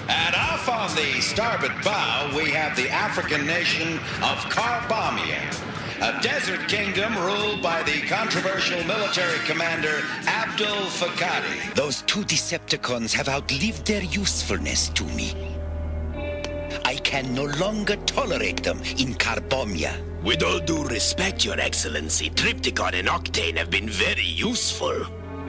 And off on the starboard bow, we have the African nation of Carbomia, a desert kingdom ruled by the controversial military commander Abdul Fakadi. Those two Decepticons have outlived their usefulness to me. I can no longer tolerate them in Carbomia. With all due respect, Your Excellency, Triptychon and Octane have been very useful.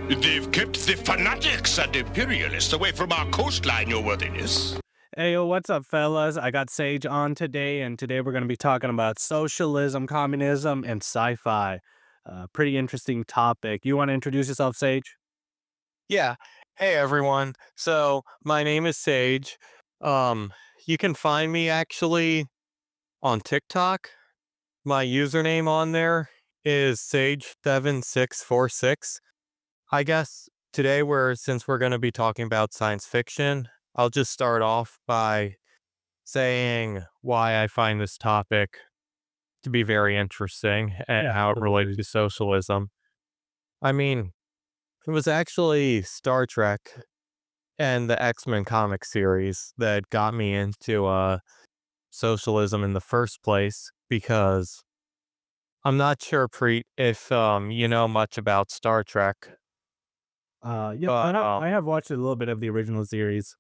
They've kept the fanatics and imperialists away from our coastline, Your Worthiness. Hey, yo, what's up, fellas? I got Sage on today, and today we're going to be talking about socialism, communism, and sci-fi. Pretty interesting topic. You want to introduce yourself, Sage? Yeah. Hey everyone. So my name is Sage. You can find me actually on TikTok. My username on there is Sage7646. I guess today since we're going to be talking about science fiction, I'll just start off by saying why I find this topic to be very interesting and how it related to socialism. I mean, it was actually Star Trek and the X-Men comic series that got me into socialism in the first place, because I'm not sure, Preet, if you know much about Star Trek. Yeah, But I have watched a little bit of the original series.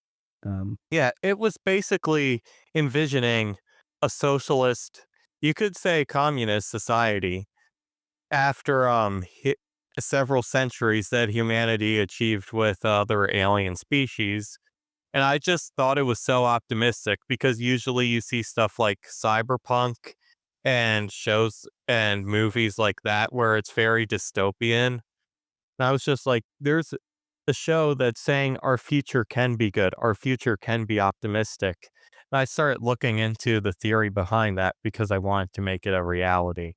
yeah, it was basically envisioning a socialist, you could say communist society, after several centuries that humanity achieved with other alien species. And I just thought it was so optimistic, because usually you see stuff like cyberpunk and shows and movies like that where it's very dystopian. And I was just like, there's a show that's saying our future can be good, our future can be optimistic. And I started looking into the theory behind that because I wanted to make it a reality.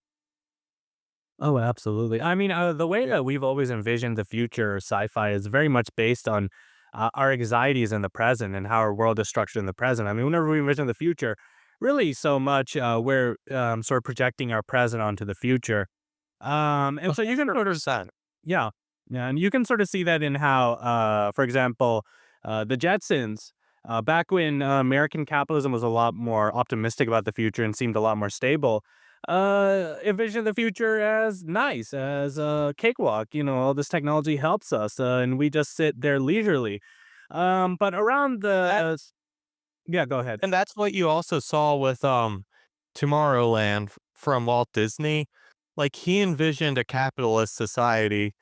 Oh, absolutely. I mean, the way that we've always envisioned the future sci-fi is very much based on our anxieties in the present and how our world is structured in the present. I mean, whenever we envision the future, really so much we're sort of projecting our present onto the future. And so you can sort of 100%. Yeah. Yeah, and you can sort of see that in how, for example, the Jetsons, back when American capitalism was a lot more optimistic about the future and seemed a lot more stable, envision the future as nice, as a cakewalk. You know, all this technology helps us, and we just sit there leisurely. But around yeah, go ahead. And that's what you also saw with Tomorrowland from Walt Disney. Like, he envisioned a capitalist society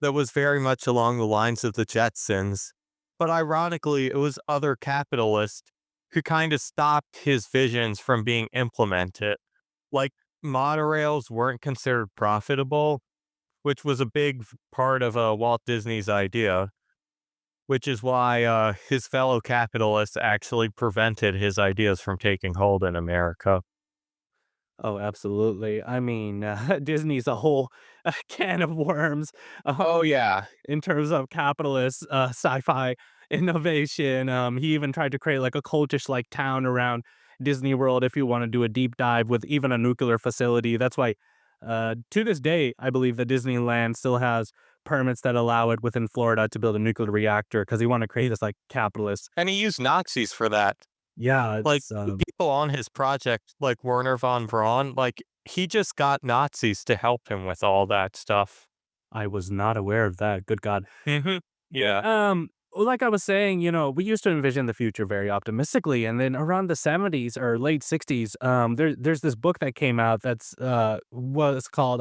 that was very much along the lines of the Jetsons. But ironically, it was other capitalists who kind of stopped his visions from being implemented. Like, monorails weren't considered profitable, which was a big part of Walt Disney's idea, which is why his fellow capitalists actually prevented his ideas from taking hold in America. Oh, absolutely. I mean, Disney's a whole can of worms. Oh, yeah. In terms of capitalist sci-fi innovation. He even tried to create like a cultish like town around Disney World if you want to do a deep dive with even a nuclear facility. That's why to this day, I believe that Disneyland still has permits that allow it within Florida to build a nuclear reactor because he wanted to create this like capitalist. And he used Nazis for that. Yeah, Like, it's the people on his project, like Werner von Braun, like, he just got Nazis to help him with all that stuff. I was not aware of that. Good God. Yeah. Like I was saying, you know, we used to envision the future very optimistically, and then around the 70s or late 60s, there's this book that came out that's was called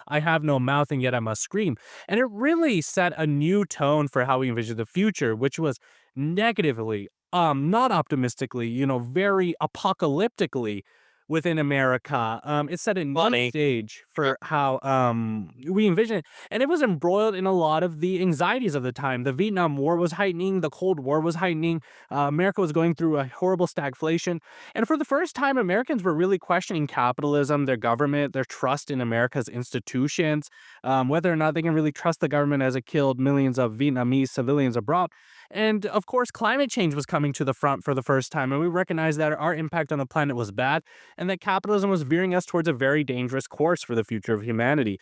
"I Have No Mouth and Yet I Must Scream," and it really set a new tone for how we envision the future, which was negatively, not optimistically, you know, very apocalyptically within America. It set a new Funny. stage for how we envision it. And it was embroiled in a lot of the anxieties of the time. The Vietnam War was heightening, the Cold War was heightening, America was going through a horrible stagflation. And for the first time, Americans were really questioning capitalism, their government, their trust in America's institutions, whether or not they can really trust the government as it killed millions of Vietnamese civilians abroad. And of course, climate change was coming to the front for the first time, and we recognized that our impact on the planet was bad, and that capitalism was veering us towards a very dangerous course for the future of humanity.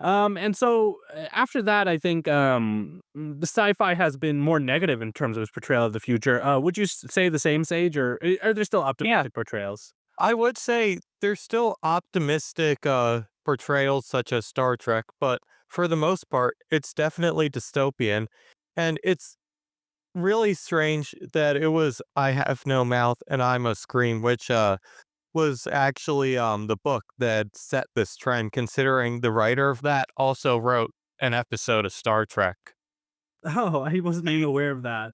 And so after that, I think the sci-fi has been more negative in terms of its portrayal of the future. Would you say the same, Sage, or are there still Yeah, optimistic portrayals? I would say there's still optimistic portrayals such as Star Trek, but for the most part, it's definitely dystopian. And it's really strange that it was I Have No Mouth and I'm a Scream, which was actually the book that set this trend, considering the writer of that also wrote an episode of Star Trek. Oh, I wasn't even aware of that.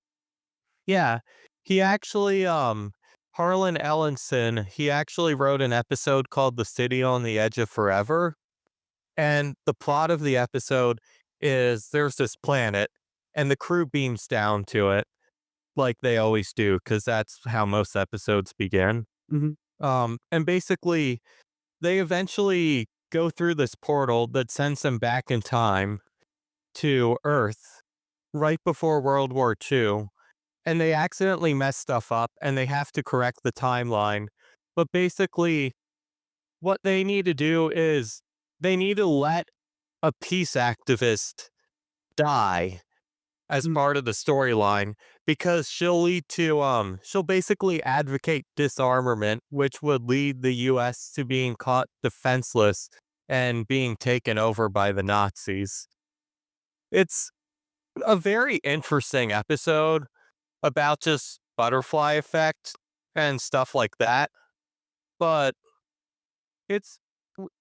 Yeah, he actually, Harlan Ellenson, he actually wrote an episode called The City on the Edge of Forever. And the plot of the episode is there's this planet, and the crew beams down to it, like they always do, because that's how most episodes begin. Hmm. And basically, they eventually go through this portal that sends them back in time to Earth right before World War II, and they accidentally mess stuff up and they have to correct the timeline. But basically, what they need to do is they need to let a peace activist die as part of the storyline because she'll basically advocate disarmament, which would lead the US to being caught defenseless and being taken over by the Nazis. It's a very interesting episode about just butterfly effect and stuff like that, but it's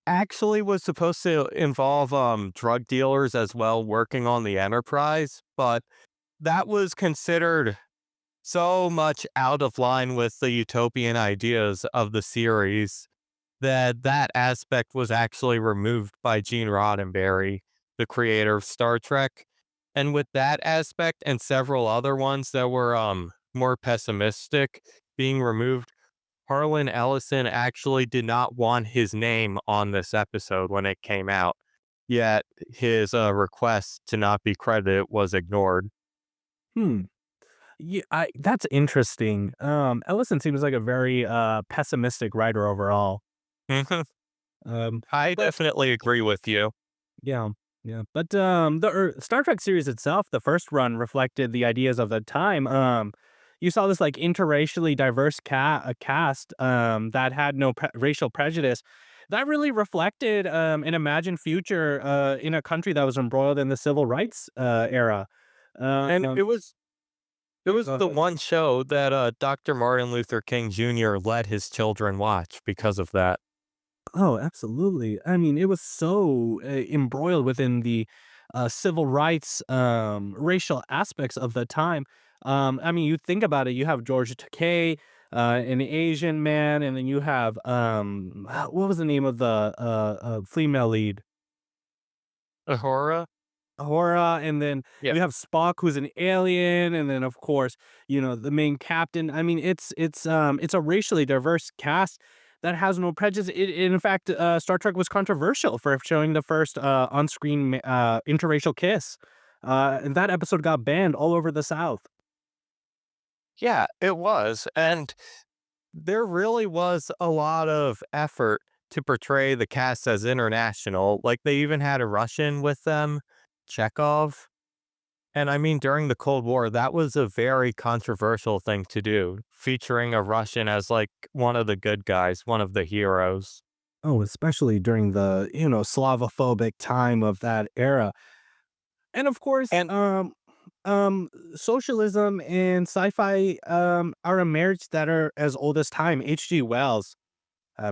actually was supposed to involve drug dealers as well working on the Enterprise, but that was considered so much out of line with the utopian ideas of the series that that aspect was actually removed by Gene Roddenberry, the creator of Star Trek. And with that aspect and several other ones that were more pessimistic being removed, Harlan Ellison actually did not want his name on this episode when it came out. Yet his request to not be credited was ignored. Hmm. Yeah, that's interesting. Ellison seems like a very pessimistic writer overall. Mhm. Um, I but definitely agree with you. yeah, yeah. But Star Trek series itself, the first run reflected the ideas of the time. You saw this like interracially diverse cast that had no racial prejudice. That really reflected an imagined future in a country that was embroiled in the civil rights era. And Um, it was go the ahead. one show that Dr. Martin Luther King Jr. let his children watch because of that. Oh, absolutely. I mean, it was so embroiled within the civil rights, racial aspects of the time. I mean, you think about it, you have George Takei, an Asian man, and then you have, what was the name of the female lead? Ahura? Hora, and then Yeah. you have Spock, who's an alien, and then of course, the main captain. I mean, it's a racially diverse cast that has no prejudice. In fact, Star Trek was controversial for showing the first on-screen interracial kiss, and that episode got banned all over the South. Yeah, it was. And there really was a lot of effort to portray the cast as international. Like, they even had a Russian with them, Chekhov. And I mean, during the Cold War, that was a very controversial thing to do, featuring a Russian as like one of the good guys, one of the heroes. Oh, especially during the Slavophobic time of that era. And of course, And socialism and sci-fi are a marriage that are as old as time. H.G. Wells,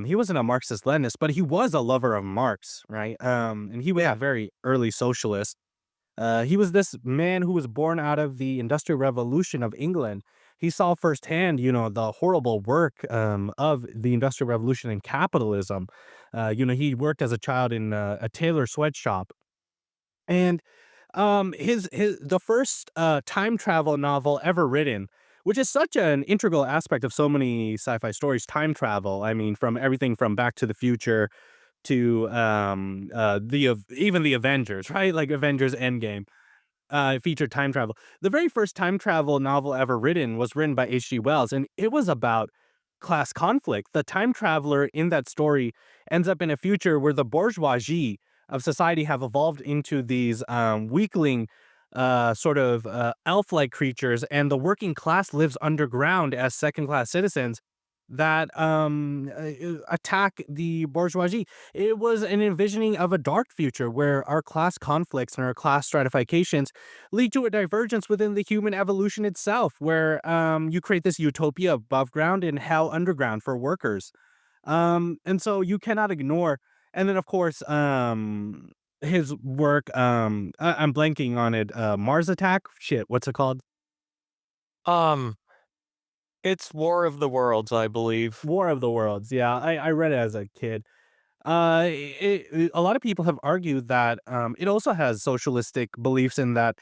he wasn't a Marxist Leninist, but he was a lover of Marx, right? And he was a yeah, very early socialist. He was this man who was born out of the Industrial Revolution of England. He saw firsthand, the horrible work of the Industrial Revolution and capitalism. He worked as a child in a tailor sweatshop, and his the first time travel novel ever written, which is such an integral aspect of so many sci-fi stories, time travel. I mean, from everything from Back to the Future to even the Avengers, right? Like Avengers Endgame featured time travel. The very first time travel novel ever written was written by H.G. Wells, and it was about class conflict. The time traveler in that story ends up in a future where the bourgeoisie of society have evolved into these weakling, sort of elf-like creatures, and the working class lives underground as second-class citizens that attack the bourgeoisie. It was an envisioning of a dark future where our class conflicts and our class stratifications lead to a divergence within the human evolution itself, where you create this utopia above ground and hell underground for workers. And so you cannot ignore. And then, of course, his work. I'm blanking on it. Mars Attack. Shit, what's it called? Um, it's War of the Worlds, I believe. War of the Worlds. Yeah, I read it as a kid. A lot of people have argued that it also has socialistic beliefs in that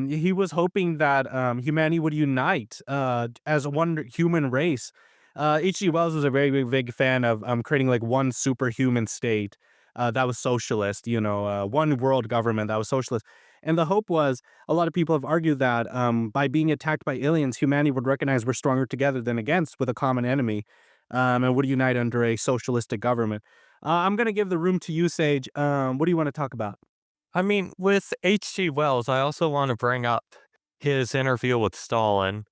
he was hoping that humanity would unite as one human race. H.G. Wells was a very big fan of creating like one superhuman state that was socialist, one world government that was socialist. And the hope was a lot of people have argued that by being attacked by aliens, humanity would recognize we're stronger together than against with a common enemy and would unite under a socialistic government. I'm gonna give the room to you, Sage. What do you want to talk about? I mean, with H.G. Wells, I also want to bring up his interview with Stalin.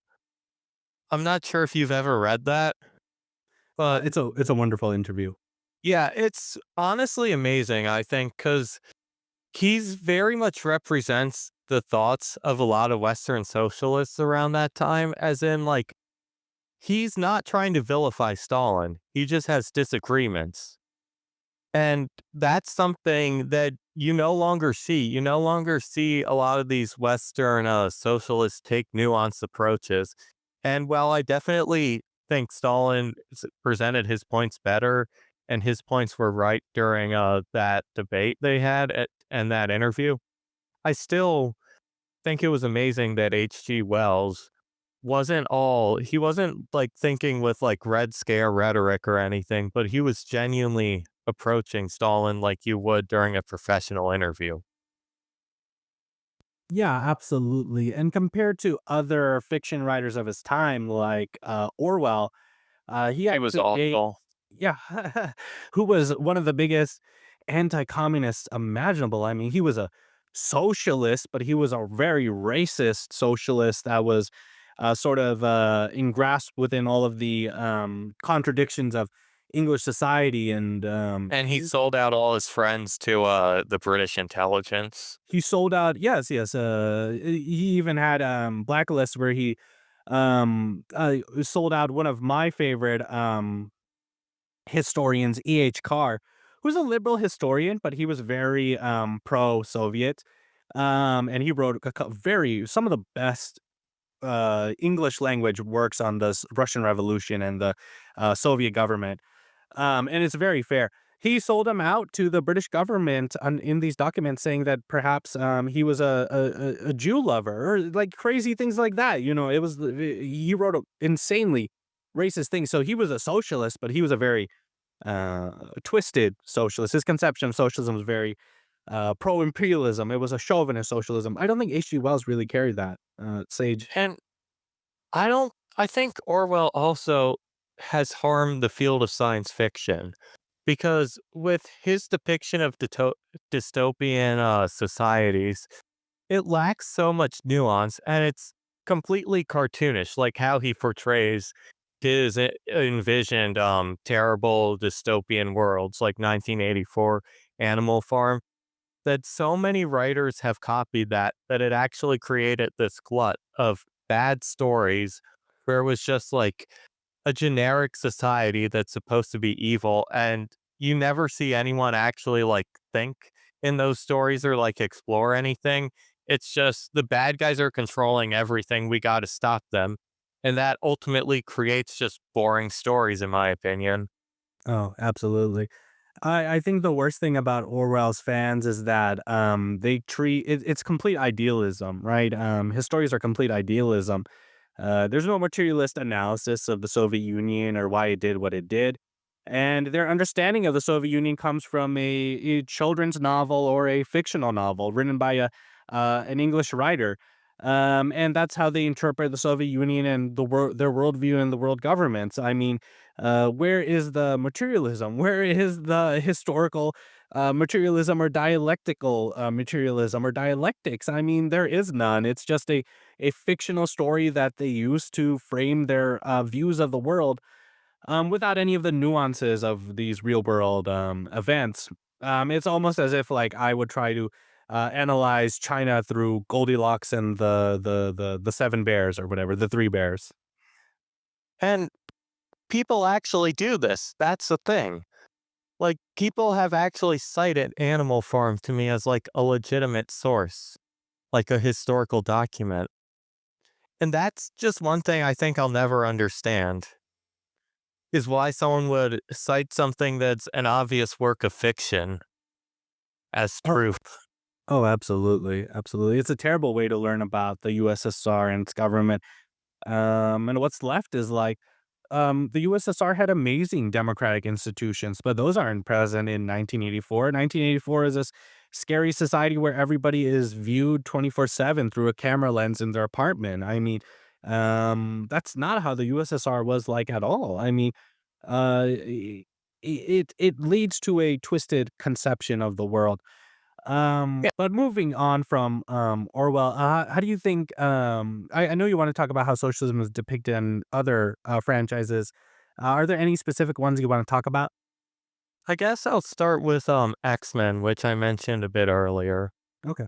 I'm not sure if you've ever read that, but It's a wonderful interview. yeah, it's honestly amazing, I think, because he's very much represents the thoughts of a lot of Western socialists around that time, as in, like, he's not trying to vilify Stalin. He just has disagreements. And that's something that you no longer see. You no longer see a lot of these Western socialists take nuanced approaches. And while I definitely think Stalin presented his points better, and his points were right during that debate they had and that interview, I still think it was amazing that H.G. Wells he wasn't like thinking with like Red Scare rhetoric or anything, but he was genuinely approaching Stalin like you would during a professional interview. Yeah, absolutely. And compared to other fiction writers of his time, like Orwell, he He was actually gave, awful. yeah, who was one of the biggest anti-communists imaginable. I mean, he was a socialist, but he was a very racist socialist that was sort of engrasped within all of the contradictions of English society. And And he sold out all his friends to the British intelligence. he sold out. Yes, yes. He even had Blacklist, where he sold out one of my favorite historians, E.H. Carr, who's a liberal historian, but he was very pro-Soviet. And he wrote some of the best English language works on the Russian Revolution and the Soviet government. And it's very fair. He sold him out to the British government in these documents, saying that perhaps he was a Jew lover or like crazy things like that. He wrote a insanely racist things. So he was a socialist, but he was a very twisted socialist. His conception of socialism was very pro-imperialism. It was a chauvinist socialism. I don't think H.G. Wells really carried that. Sage. And I think Orwell also has harmed the field of science fiction because with his depiction of dystopian societies, it lacks so much nuance and it's completely cartoonish, like how he portrays his envisioned terrible dystopian worlds like 1984 Animal Farm, that so many writers have copied that it actually created this glut of bad stories where it was just like a generic society that's supposed to be evil, and you never see anyone actually like think in those stories or like explore anything. It's just the bad guys are controlling everything, we got to stop them, and that ultimately creates just boring stories in my opinion. Oh, absolutely. I think the worst thing about Orwell's fans is that they treat it's complete idealism, right? His stories are complete idealism. There's no materialist analysis of the Soviet Union or why it did what it did. And their understanding of the Soviet Union comes from a children's novel or a fictional novel written by an English writer. And that's how they interpret the Soviet Union and their worldview and the world governments. I mean, where is the materialism? Where is the historical materialism or dialectical materialism or dialectics. I mean, there is none. It's just a fictional story that they use to frame their views of the world, without any of the nuances of these real world events. It's almost as if like I would try to analyze China through Goldilocks and the seven bears or whatever, the three bears. And people actually do this. That's the thing. Like, people have actually cited Animal Farm to me as like a legitimate source, like a historical document. And that's just one thing I think I'll never understand is why someone would cite something that's an obvious work of fiction as Oh, truth. oh, absolutely, absolutely. It's a terrible way to learn about the USSR and its government. And what's left is like, the USSR had amazing democratic institutions, but those aren't present in 1984. 1984 is this scary society where everybody is viewed 24/7 through a camera lens in their apartment. I mean, that's not how the USSR was like at all. I mean, it leads to a twisted conception of the world. Yeah. But moving on from Orwell, how do you think? I know you want to talk about how socialism is depicted in other franchises. Are there any specific ones you want to talk about? I guess I'll start with X-Men, which I mentioned a bit earlier. Okay.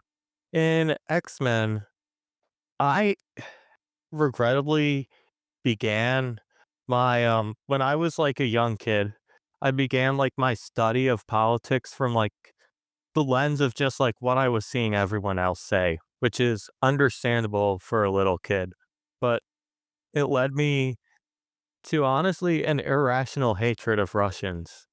In X-Men, I regrettably began my when I was like a young kid, I began like my study of politics from like the lens of just like what I was seeing everyone else say, which is understandable for a little kid. But it led me to honestly an irrational hatred of Russians.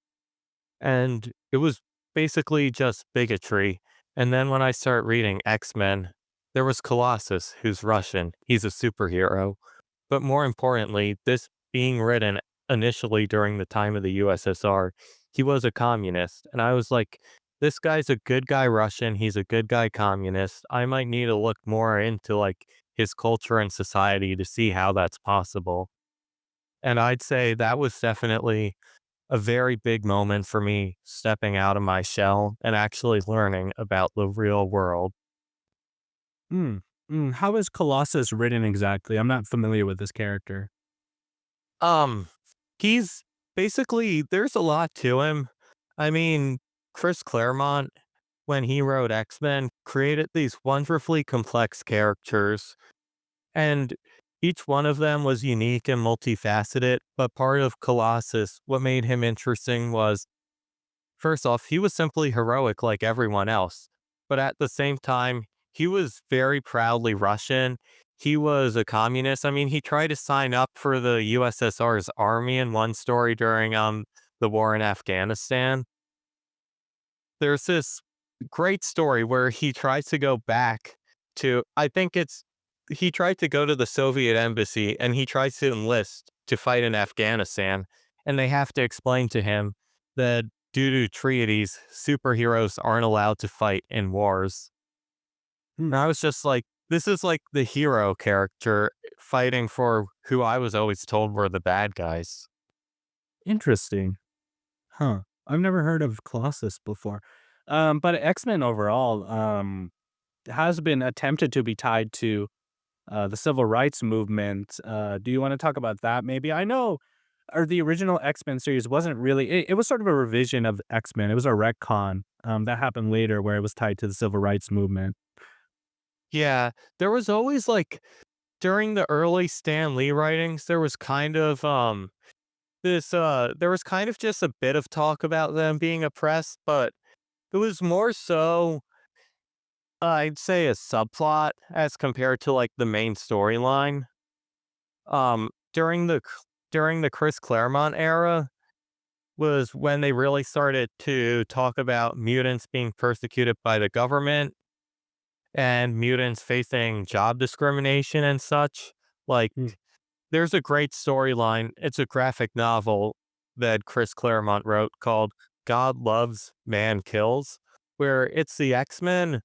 And it was basically just bigotry. And then when I start reading X-Men, there was Colossus, who's Russian. He's a superhero. But more importantly, this being written initially during the time of the USSR, he was a communist. And I was like, this guy's a good guy Russian. He's a good guy communist. I might need to look more into like his culture and society to see how that's possible. And I'd say that was definitely a very big moment for me stepping out of my shell and actually learning about the real world. Hmm. How is Colossus written exactly? I'm not familiar with this character. Um, he's basically there's a lot to him. I mean, Chris Claremont, when he wrote X-Men, created these wonderfully complex characters, and each one of them was unique and multifaceted. But part of Colossus, what made him interesting was, first off, he was simply heroic like everyone else, but at the same time, he was very proudly Russian. He was a communist. I mean, he tried to sign up for the USSR's army in one story during the war in Afghanistan. There's this great story where he tries to go back to, I think it's he tried to go to the Soviet embassy and he tries to enlist to fight in Afghanistan, and they have to explain to him that due to treaties, superheroes aren't allowed to fight in wars. Hmm. And I was just like, this is like the hero character fighting for who I was always told were the bad guys. Interesting. Huh. I've never heard of Colossus before. But X-Men overall has been attempted to be tied to the civil rights movement. Do you want to talk about that maybe? I know, or the original X-Men series wasn't really, it was sort of a revision of X-Men. It was a retcon that happened later where it was tied to the civil rights movement. Yeah, there was always like during the early Stan Lee writings, there was kind of there was kind of just a bit of talk about them being oppressed, but it was more so I'd say a subplot as compared to like the main storyline. Um during the during the Chris Claremont era was when they really started to talk about mutants being persecuted by the government and mutants facing job discrimination and such. Like, Mm. there's a great storyline. It's a graphic novel that Chris Claremont wrote called God Loves, Man Kills, where it's the X-Men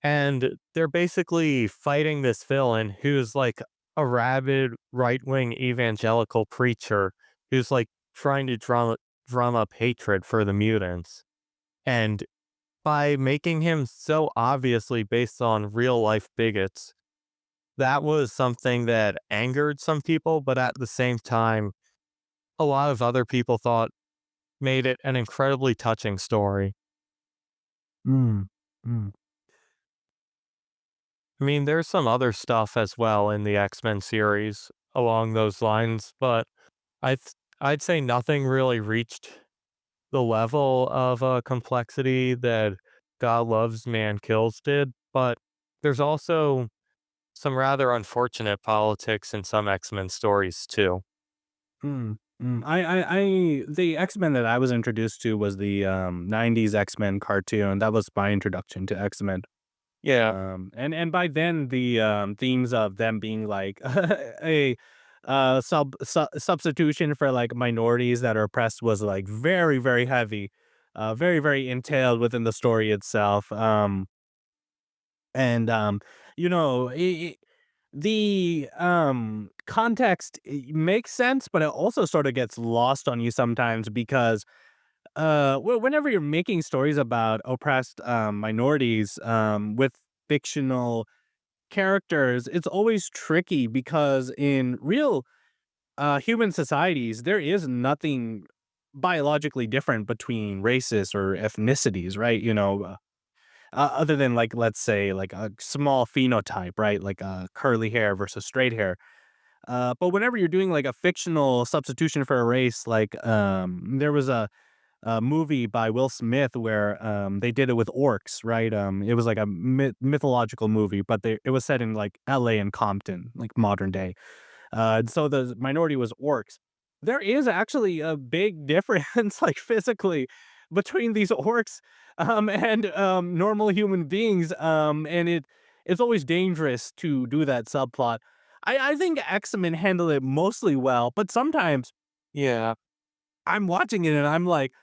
and they're basically fighting this villain who's like a rabid right-wing evangelical preacher who's like trying to drum up hatred for the mutants. And by making him so obviously based on real life bigots, that was something that angered some people, but at the same time, a lot of other people thought made it an incredibly touching story. Mm, mm, I mean, there's some other stuff as well in the X-Men series along those lines, but I'd I'd say nothing really reached the level of complexity that God Loves, Man Kills did. But there's also some rather unfortunate politics in some X-Men stories too. mm, the X-Men that I was introduced to was the 90s X-Men cartoon. That was my introduction to X-Men. Yeah. And by then the themes of them being like a substitution for like minorities that are oppressed was like very, very heavy, very, very entailed within the story itself. And you know, the context makes sense, but it also sort of gets lost on you sometimes because whenever you're making stories about oppressed minorities with fictional characters, it's always tricky because in real human societies, there is nothing biologically different between races or ethnicities, right? Other than like, let's say, like a small phenotype, right? Like curly hair versus straight hair. But whenever you're doing like a fictional substitution for a race, like there was a movie by Will Smith where they did it with orcs, right? It was like a mythological movie, but it was set in like L.A. and Compton, like modern day. And so the minority was orcs. There is actually a big difference, like physically, between these orcs and normal human beings, and it's always dangerous to do that subplot. I think X-Men handle it mostly well, but sometimes Yeah. I'm watching it and I'm like,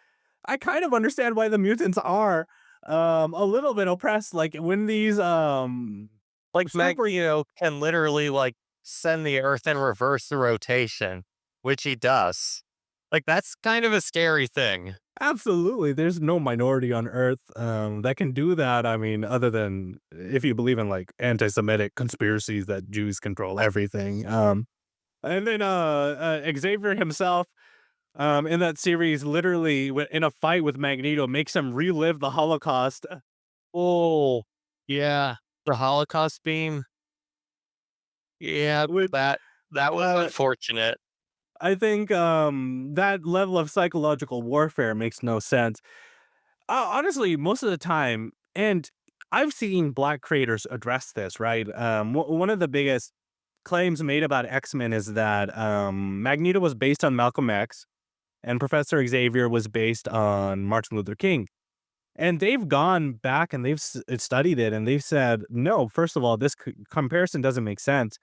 I kind of understand why the mutants are a little bit oppressed. Like when these Like super Magneto can literally like send the Earth in reverse the rotation, which he does. Like that's kind of a scary thing. absolutely, there's no minority on Earth that can do that. I mean, other than if you believe in like anti-Semitic conspiracies that Jews control everything. And then Xavier himself in that series literally in a fight with Magneto makes him relive the Holocaust. Oh, yeah. The Holocaust beam. Yeah, With that was uh unfortunate. I think that level of psychological warfare makes no sense. Honestly, most of the time, and I've seen black creators address this, right? One of the biggest claims made about X-Men is that Magneto was based on Malcolm X and Professor Xavier was based on Martin Luther King. And they've gone back and they've studied it and they've said, no, first of all, this comparison doesn't make sense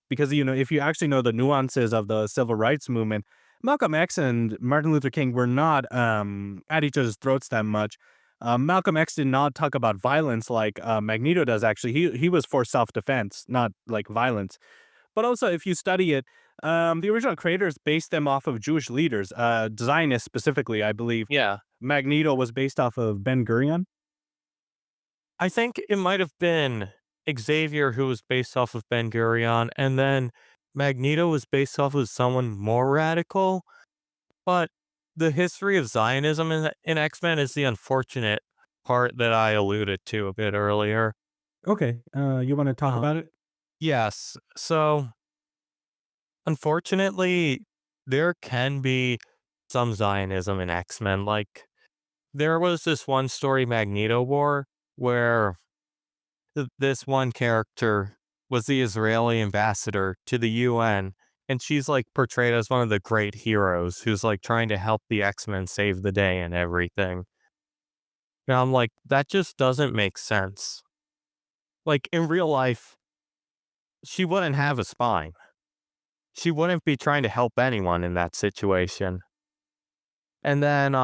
because, if you actually know the nuances of the civil rights movement, Malcolm X and Martin Luther King were not at each other's throats that much. Malcolm X did not talk about violence like Magneto does. Actually, he was for self defense, not like violence. But also, if you study it, the original creators based them off of Jewish leaders, Zionists specifically. I believe Yeah. Magneto was based off of Ben Gurion. I think it might have been Xavier who was based off of Ben Gurion, and then Magneto was based off of someone more radical. But the history of Zionism in X-Men is the unfortunate part that I alluded to a bit earlier. Okay, you want to talk Uh, about it? yes. So, unfortunately, there can be some Zionism in X-Men. Like, there was this one story, Magneto War, where this one character was the Israeli ambassador to the UN, and she's like portrayed as one of the great heroes who's like trying to help the X-Men save the day and everything. And I'm like, that just doesn't make sense. Like in real life, she wouldn't have a spine. She wouldn't be trying to help anyone in that situation. And then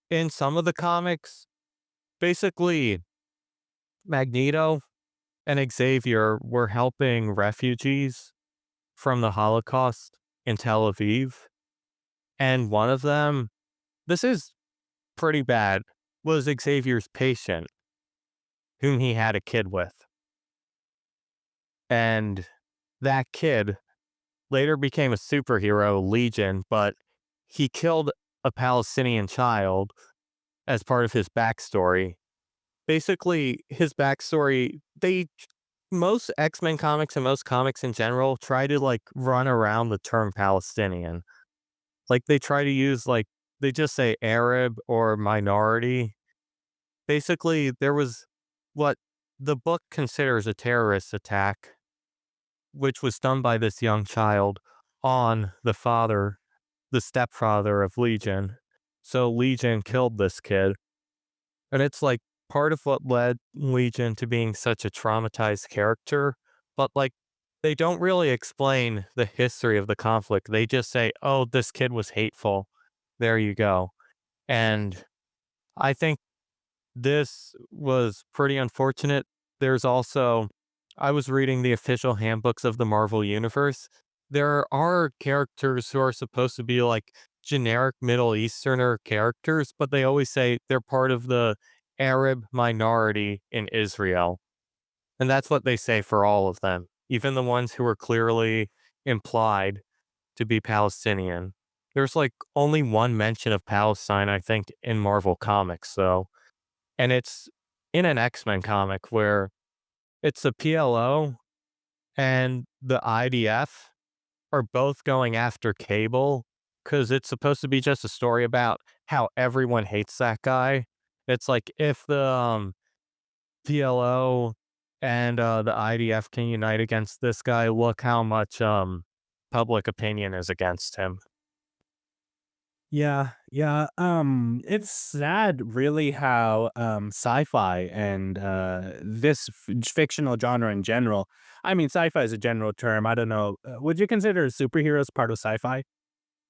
in some of the comics, basically Magneto and Xavier were helping refugees from the Holocaust in Tel Aviv. And one of them, this is pretty bad. was Xavier's patient, whom he had a kid with. And that kid later became a superhero, Legion, but he killed a Palestinian child as part of his backstory. Basically, his backstory, most X-Men comics and most comics in general try to like run around the term Palestinian. Like they try to use they just say Arab or minority. Basically, there was what the book considers a terrorist attack, which was done by this young child on the stepfather of Legion. So Legion killed this kid. And it's like part of what led Legion to being such a traumatized character. But like, they don't really explain the history of the conflict. They just say, oh, this kid was hateful. There you go. And I think this was pretty unfortunate. There's also, I was reading the official handbooks of the Marvel Universe. There are characters who are supposed to be like generic Middle Easterner characters, but they always say they're part of the Arab minority in Israel. And that's what they say for all of them, even the ones who are clearly implied to be Palestinian. There's like only one mention of Palestine, I think, in Marvel Comics, though. And it's in an X-Men comic where it's the PLO and the IDF are both going after Cable because it's supposed to be just a story about how everyone hates that guy. It's like if the PLO and the IDF can unite against this guy, look how much public opinion is against him. Yeah, yeah. It's sad, really, how sci-fi and this fictional genre in general. I mean, sci-fi is a general term. I don't know. Would you consider superheroes part of sci-fi?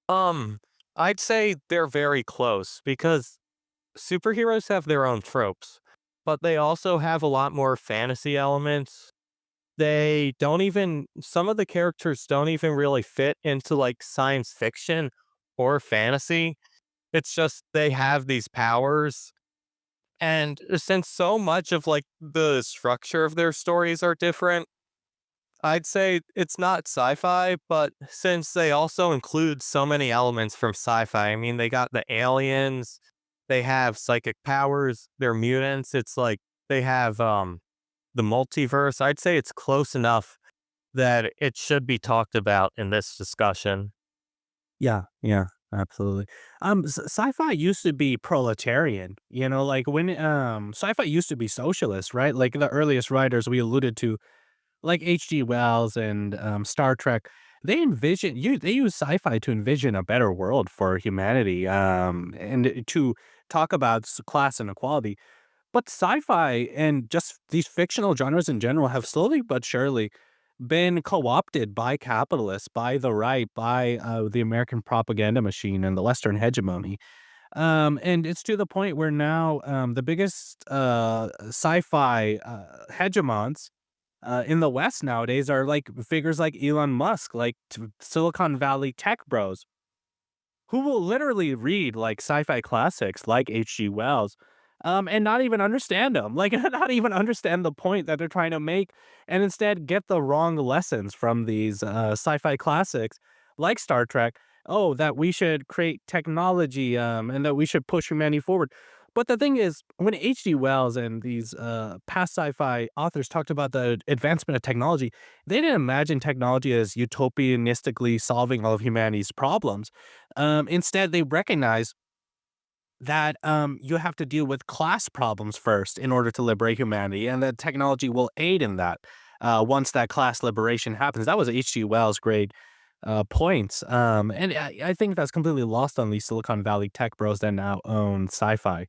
Um, I'd say they're very close because superheroes have their own tropes, but they also have a lot more fantasy elements. They don't even some of the characters don't even really fit into like science fiction or fantasy. It's just they have these powers. And since so much of like the structure of their stories are different, I'd say it's not sci-fi, but since they also include so many elements from sci-fi, I mean, they got the aliens, they have psychic powers, they're mutants. It's like they have the multiverse. I'd say it's close enough that it should be talked about in this discussion. Yeah, yeah, absolutely. Sci-fi used to be proletarian, like when sci-fi used to be socialist, right? Like the earliest writers we alluded to, like H.G. Wells and Star Trek, they use sci-fi to envision a better world for humanity, and to talk about class inequality. But sci-fi and just these fictional genres in general have slowly but surely been co-opted by capitalists, by the right, by the American propaganda machine and the Western hegemony. And it's to the point where now the biggest sci-fi hegemons in the West nowadays are like figures like Elon Musk, like Silicon Valley tech bros, who will literally read like sci-fi classics like H.G. Wells, and not even understand them, like not even understand the point that they're trying to make, and instead get the wrong lessons from these sci-fi classics like Star Trek. Oh, that we should create technology, and that we should push humanity forward. But the thing is, when H.G. Wells and these past sci-fi authors talked about the advancement of technology, they didn't imagine technology as utopianistically solving all of humanity's problems. Instead, they recognize that you have to deal with class problems first in order to liberate humanity, and that technology will aid in that once that class liberation happens. That was H.G. Wells' great points. And I think that's completely lost on these Silicon Valley tech bros that now own sci-fi.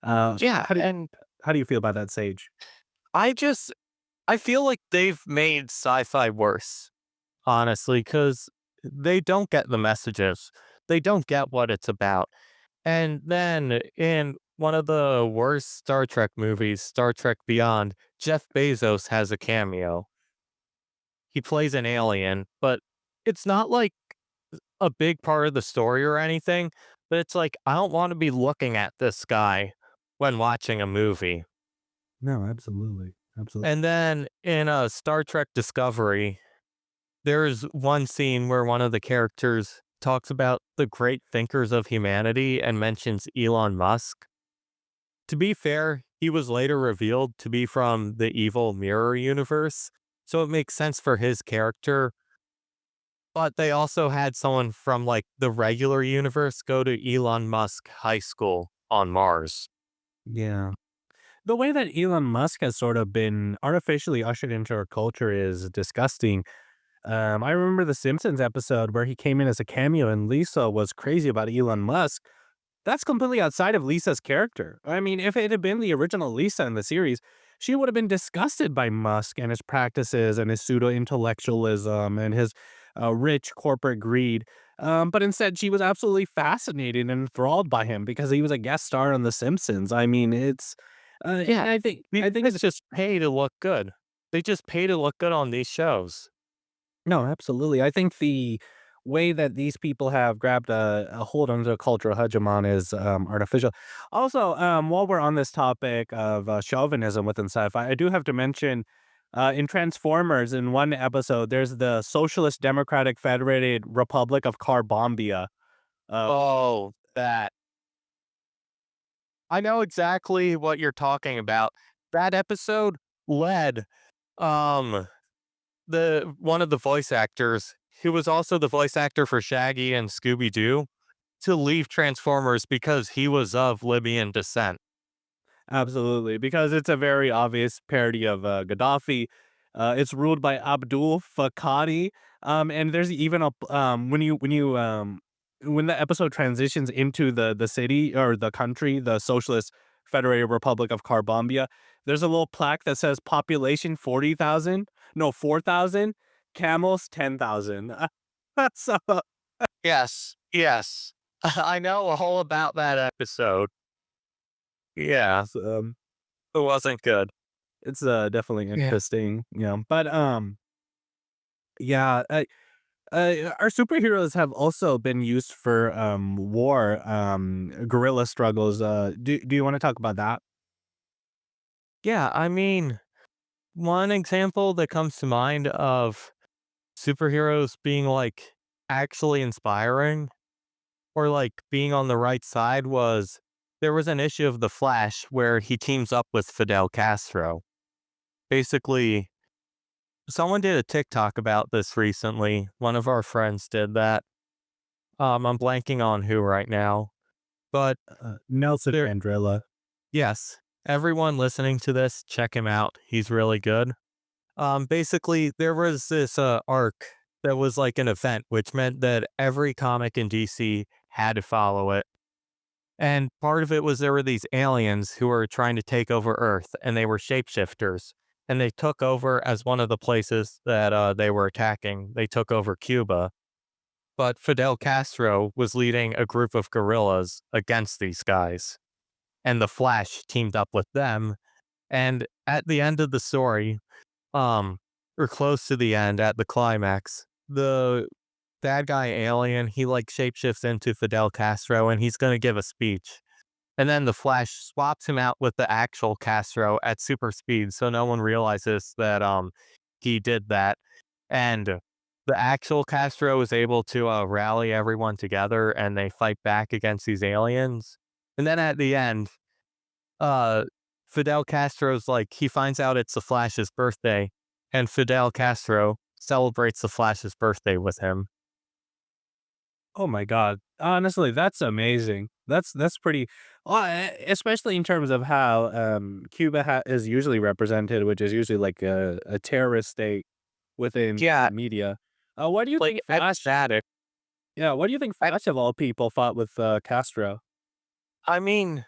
Uh, Yeah, how do and how do you feel about that, Sage? I just I feel like they've made sci-fi worse, honestly, because they don't get the messages. They don't get what it's about. And then in one of the worst Star Trek movies, Star Trek Beyond, Jeff Bezos has a cameo. He plays an alien, but it's not like a big part of the story or anything. But it's like, I don't want to be looking at this guy when watching a movie. No, absolutely. Absolutely. And then in Star Trek Discovery, there's one scene where one of the characters talks about the great thinkers of humanity and mentions Elon Musk. To be fair, he was later revealed to be from the evil mirror universe, so it makes sense for his character. But they also had someone from like the regular universe go to Elon Musk High School on Mars. Yeah. The way that Elon Musk has sort of been artificially ushered into our culture is disgusting. I remember the Simpsons episode where he came in as a cameo and Lisa was crazy about Elon Musk. That's completely outside of Lisa's character. I mean, if it had been the original Lisa in the series, she would have been disgusted by Musk and his practices and his pseudo intellectualism and his rich corporate greed. But instead, she was absolutely fascinated and enthralled by him because he was a guest star on The Simpsons. I mean, it's Yeah, and I think it's it's just pay to look good. They just pay to look good on these shows. no, absolutely. I think the way that these people have grabbed a hold on the cultural hegemon is artificial. Also, while we're on this topic of chauvinism within sci-fi, I do have to mention in Transformers, in one episode, there's the Socialist Democratic Federated Republic of Carbombia. Uh, Oh, that. I know exactly what you're talking about. That episode led um the one of the voice actors, who was also the voice actor for Shaggy and Scooby Doo, to leave Transformers because he was of Libyan descent. Absolutely, because it's a very obvious parody of Gaddafi. It's ruled by Abdul Fakani, and there's even when the episode transitions into the city or the country, the Socialist Federated Republic of Carbombia, there's a little plaque that says population 40,000, no 4,000, camels 10,000. So Yes, yes. I know all about that episode. Yeah, um, it wasn't good. it's definitely Yeah. interesting, but yeah. Our superheroes have also been used for war, guerrilla struggles. Do you want to talk about that? Yeah, I mean, one example that comes to mind of superheroes being like actually inspiring or like being on the right side was there was an issue of The Flash where he teams up with Fidel Castro. Basically, someone did a TikTok about this recently. One of our friends did that. I'm blanking on who right now, but Nelson there, Mandela. yes, everyone listening to this, check him out. He's really good. Basically, there was this arc that was like an event, which meant that every comic in DC had to follow it. And part of it was there were these aliens who were trying to take over Earth, and they were shapeshifters. And they took over as one of the places that they were attacking. They took over Cuba. But Fidel Castro was leading a group of guerrillas against these guys. And the Flash teamed up with them. And at the end of the story, um, or close to the end at the climax, the bad guy alien, he like shapeshifts into Fidel Castro and he's gonna give a speech. And then the Flash swaps him out with the actual Castro at super speed, so no one realizes that he did that. And the actual Castro is able to rally everyone together and they fight back against these aliens. And then at the end, uh Fidel Castro's like he finds out it's the Flash's birthday, and Fidel Castro celebrates the Flash's birthday with him. Oh my God! Honestly, that's amazing. That's pretty, especially in terms of how Cuba is usually represented, which is usually like a terrorist state within Yeah, media. Why do you like think Flash? ecstatic. Yeah, why do you think I, Flash of all people fought with Castro? I mean,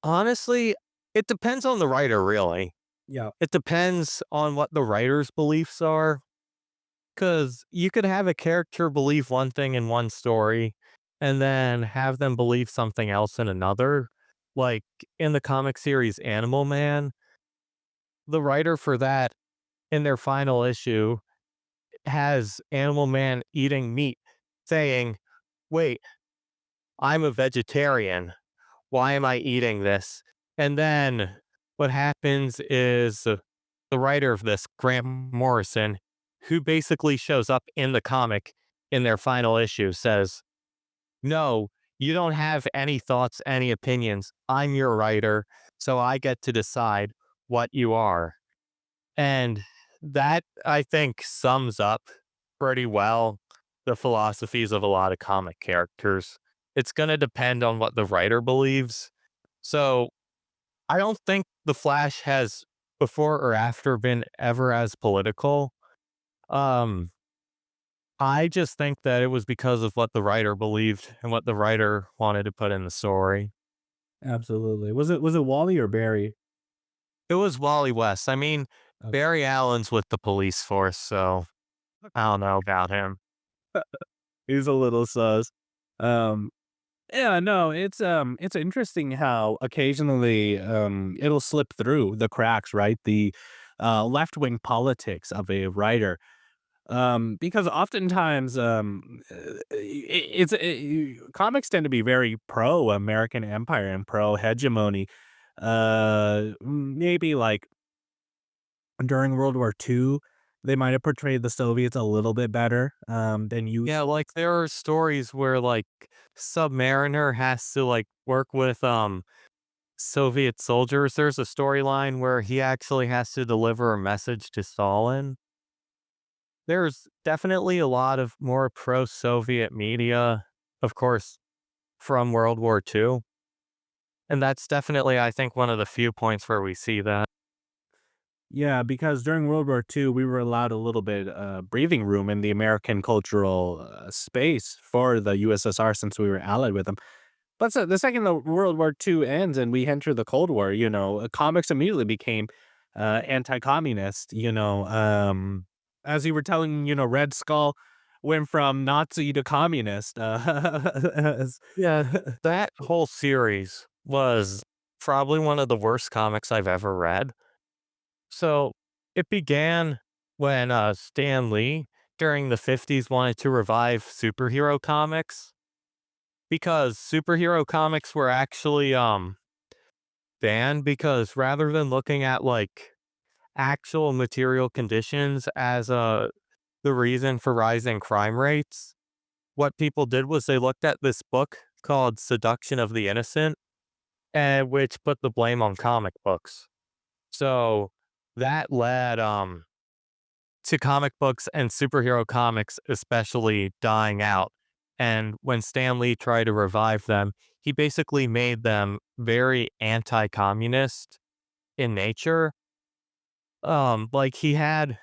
honestly, it depends on the writer, really. Yeah. It depends on what the writer's beliefs are. Because you could have a character believe one thing in one story and then have them believe something else in another. Like in the comic series Animal Man, the writer for that in their final issue has Animal Man eating meat, saying, "Wait, I'm a vegetarian. Why am I eating this? And then what happens is the writer of this, Grant Morrison, who basically shows up in the comic in their final issue, says, no, you don't have any thoughts, any opinions. I'm your writer, so I get to decide what you are. And that, I think, sums up pretty well the philosophies of a lot of comic characters. It's going to depend on what the writer believes. So I don't think The Flash has before or after been ever as political. Um, I just think that it was because of what the writer believed and what the writer wanted to put in the story. Absolutely. Was it Wally or Barry? It was Wally West. I mean, Okay. Barry Allen's with the police force, so I don't know about him. He's a little sus. Um, yeah, no, it's interesting how occasionally it'll slip through the cracks, right? The left-wing politics of a writer. Because oftentimes comics tend to be very pro American empire and pro hegemony. Maybe like during World War II, they might have portrayed the Soviets a little bit better than you. Yeah, like there are stories where like Submariner has to like work with Soviet soldiers. There's a storyline where he actually has to deliver a message to Stalin. There's definitely a lot of more pro-Soviet media, of course, from World War II. And that's definitely, I think, one of the few points where we see that. Yeah, because during World War II, we were allowed a little bit breathing room in the American cultural space for the USSR since we were allied with them. But so the second the World War II ends and we enter the Cold War, comics immediately became anti-communist. As you were telling, Red Skull went from Nazi to communist. Yeah, that whole series was probably one of the worst comics I've ever read. So it began when Stan Lee during the 50s wanted to revive superhero comics because superhero comics were actually banned because rather than looking at like actual material conditions as the reason for rising crime rates, what people did was they looked at this book called Seduction of the Innocent, and which put the blame on comic books. So that led to comic books and superhero comics especially dying out. And when Stan Lee tried to revive them, he basically made them very anti-communist in nature. Like he had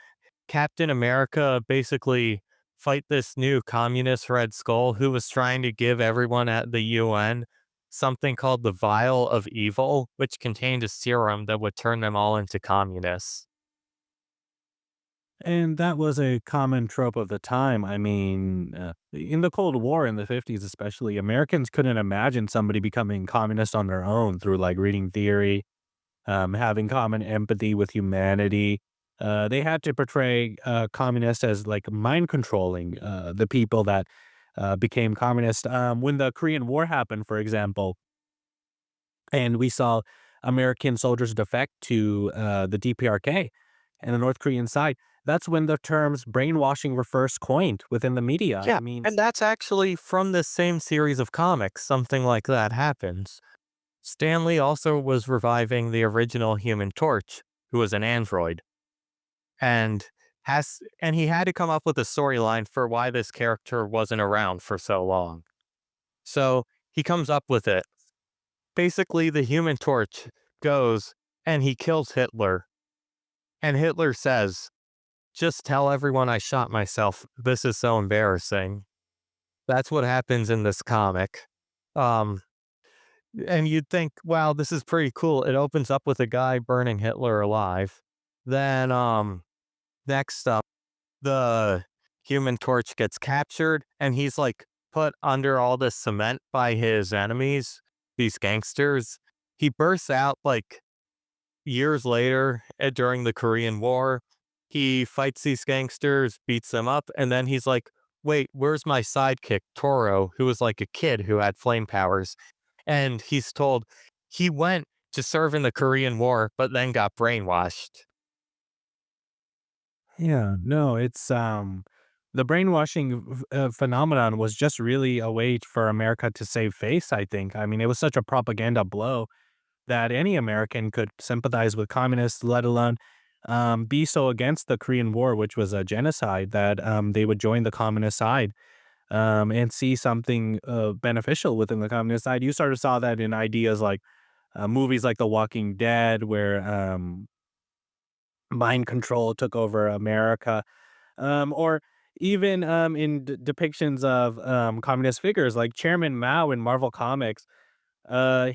Captain America basically fight this new communist Red Skull who was trying to give everyone at the UN something called the Vial of Evil, which contained a serum that would turn them all into communists. And that was a common trope of the time. I mean, in the Cold War in the 50s, especially, Americans couldn't imagine somebody becoming communist on their own through like reading theory, having common empathy with humanity. They had to portray communists as like mind controlling the people that became communist. When the Korean War happened, for example, and we saw American soldiers defect to the DPRK and the North Korean side. That's when the terms brainwashing were first coined within the media. Yeah, I mean, and that's actually from this same series of comics. Something like that happens. Stanley also was reviving the original Human Torch, who was an android, and he had to come up with a storyline for why this character wasn't around for so long. So he comes up with it. Basically, the Human Torch goes and he kills Hitler, and Hitler says, "Just tell everyone I shot myself. This is so embarrassing." That's what happens in this comic. Um, and you'd think, wow, this is pretty cool. It opens up with a guy burning Hitler alive. Then, next up, the Human Torch gets captured and he's like put under all this cement by his enemies, these gangsters. He bursts out like years later during the Korean War. He fights these gangsters, beats them up, and then he's like, wait, where's my sidekick, Toro, who was like a kid who had flame powers? And he's told he went to serve in the Korean War, but then got brainwashed. Yeah, no, it's the brainwashing phenomenon was just really a way for America to save face, I think. I mean, it was such a propaganda blow that any American could sympathize with communists, let alone be so against the Korean War, which was a genocide, that they would join the communist side and see something beneficial within the communist side. You sort of saw that in ideas like movies like The Walking Dead, where mind control took over America, or even in depictions of communist figures like Chairman Mao in Marvel Comics.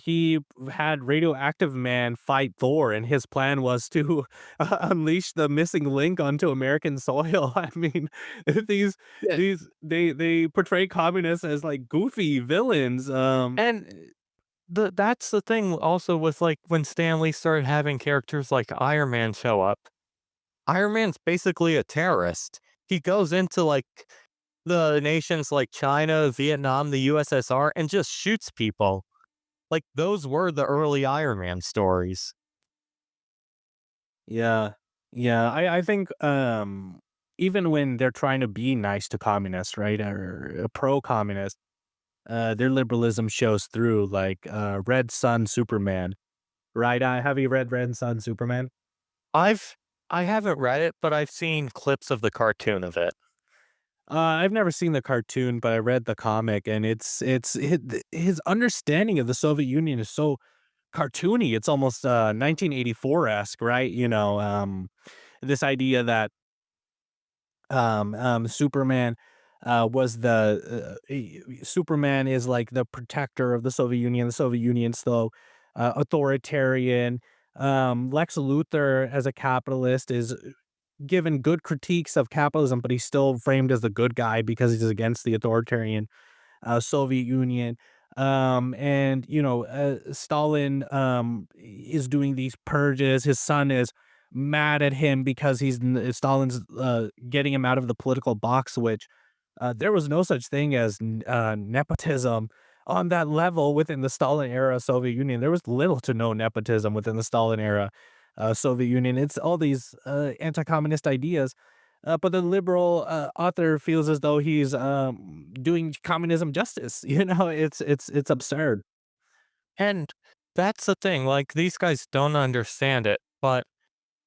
He had Radioactive Man fight Thor, and his plan was to unleash the missing link onto American soil. I mean, these Yeah. they portray communists as like goofy villains. And that's the thing also with like when Stan Lee started having characters like Iron Man show up. Iron Man's basically a terrorist. He goes into like the nations like China, Vietnam, the USSR, and just shoots people. Like those were the early Iron Man stories. Yeah, yeah. I think even when they're trying to be nice to communists, right, or pro-communist, their liberalism shows through. Like Red Sun Superman, right? Have you read Red Sun Superman? I've I haven't read it, but I've seen clips of the cartoon of it. I've never seen the cartoon, but I read the comic, and his understanding of the Soviet Union is so cartoony. It's almost 1984 esque, right? This idea that Superman was Superman is like the protector of the Soviet Union. The Soviet Union's though authoritarian. Lex Luthor, as a capitalist, is given good critiques of capitalism, but he's still framed as the good guy because he's against the authoritarian Soviet Union. And Stalin is doing these purges. His son is mad at him because Stalin's getting him out of the political box, which there was no such thing as nepotism on that level within the Stalin era Soviet Union. There was little to no nepotism within the Stalin era Soviet Union. It's all these anti-communist ideas, but the liberal author feels as though he's doing communism justice. It's absurd. And that's the thing, like these guys don't understand it, but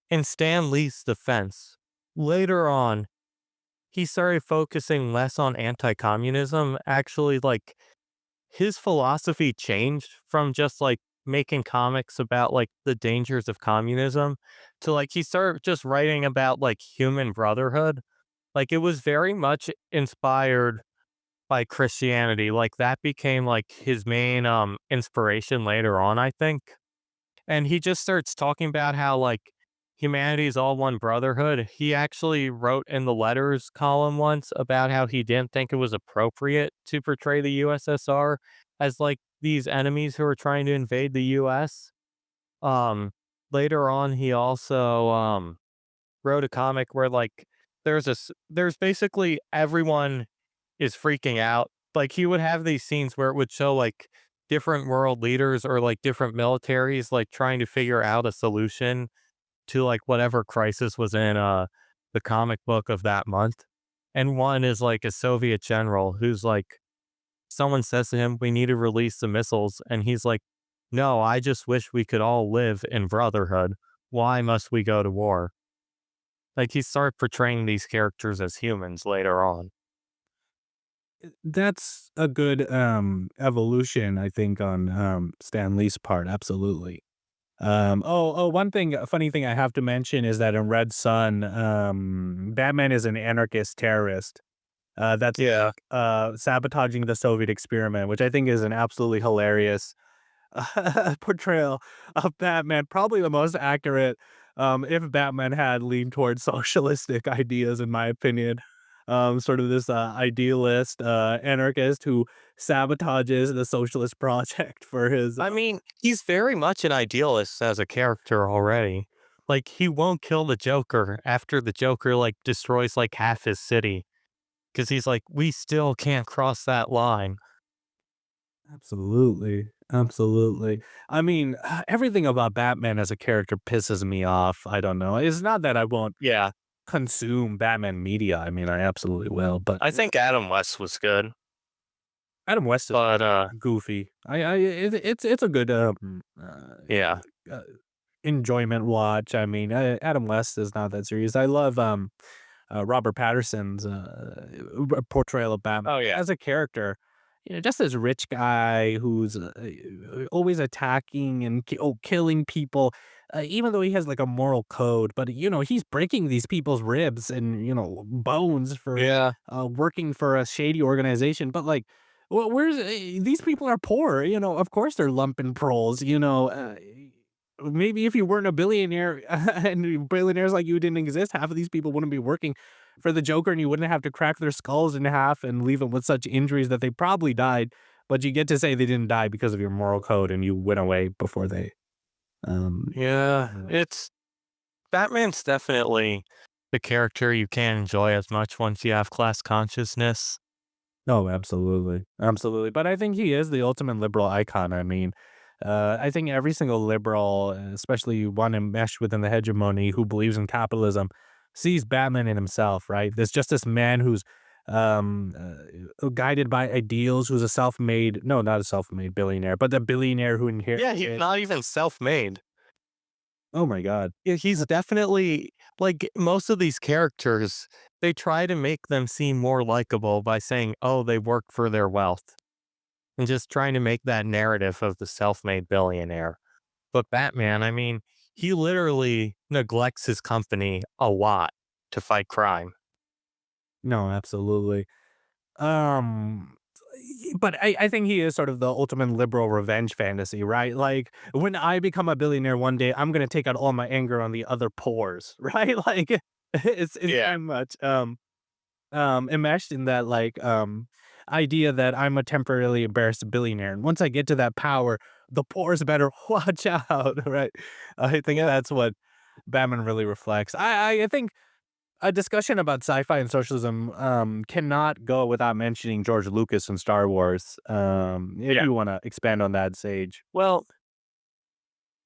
in Stan Lee's defense, later on, he started focusing less on anti-communism. Actually, like his philosophy changed from just like making comics about like the dangers of communism to like he started just writing about like human brotherhood. Like it was very much inspired by Christianity. Like that became like his main inspiration later on, I think. And he just starts talking about how like humanity is all one brotherhood. He actually wrote in the letters column once about how he didn't think it was appropriate to portray the USSR as like these enemies who are trying to invade the US. Um Later on he also wrote a comic where like there's basically everyone is freaking out. Like he would have these scenes where it would show like different world leaders or like different militaries like trying to figure out a solution to like whatever crisis was in the comic book of that month. And one is like a Soviet general who's like someone says to him, "We need to release the missiles," and he's like, "No, I just wish we could all live in brotherhood. Why must we go to war?" Like he started portraying these characters as humans later on. That's a good evolution, I think, on Stan Lee's part. Absolutely. One thing, a funny thing I have to mention is that in Red Sun, Batman is an anarchist terrorist. That's Yeah. sabotaging the Soviet experiment, which I think is an absolutely hilarious portrayal of Batman. Probably the most accurate, if Batman had leaned towards socialistic ideas, in my opinion. Sort of this idealist, anarchist who sabotages the socialist project for his. I mean, he's very much an idealist as a character already. Like he won't kill the Joker after the Joker like destroys like half his city because he's like, we still can't cross that line. Absolutely. Absolutely. I mean, everything about Batman as a character pisses me off. I don't know. It's not that I won't Yeah, consume Batman media. I mean, I absolutely will, but I think Adam West was good, Adam West is but goofy. It's a good yeah. uh, enjoyment watch. I mean, Adam West is not that serious. I love Robert Patterson's portrayal of Batman Oh yeah. as a character. You know, just this rich guy who's always attacking and killing people, even though he has like a moral code. But you know, he's breaking these people's ribs and bones for Yeah. working for a shady organization. But like, where's these people are poor? You know, of course they're lumping proles. Maybe if you weren't a billionaire and billionaires like you didn't exist, half of these people wouldn't be working for the Joker and you wouldn't have to crack their skulls in half and leave them with such injuries that they probably died. But you get to say they didn't die because of your moral code and you went away before they. Yeah, Yeah. it's Batman's definitely the character you can't enjoy as much once you have class consciousness. No, absolutely. Absolutely. But I think he is the ultimate liberal icon. I mean, I think every single liberal, especially one enmeshed within the hegemony who believes in capitalism, sees Batman in himself, right? There's just this man who's guided by ideals, who's a self-made, no, not a self-made billionaire, but the billionaire who Yeah, he's inherited. not even self-made. Oh my God. Yeah, he's definitely like most of these characters, they try to make them seem more likable by saying, "Oh, they work for their wealth." And just trying to make that narrative of the self-made billionaire. But Batman, I mean, he literally neglects his company a lot to fight crime. No, absolutely. Um, but I think he is sort of the ultimate liberal revenge fantasy, right? Like when I become a billionaire one day, I'm gonna take out all my anger on the other poors, right? Like it's Yeah. very much enmeshed in that like idea that I'm a temporarily embarrassed billionaire. And once I get to that power, the poors better watch out, right? I think that's what Batman really reflects. I think a discussion about sci-fi and socialism cannot go without mentioning George Lucas and Star Wars. If Yeah. you want to expand on that, Sage. Well,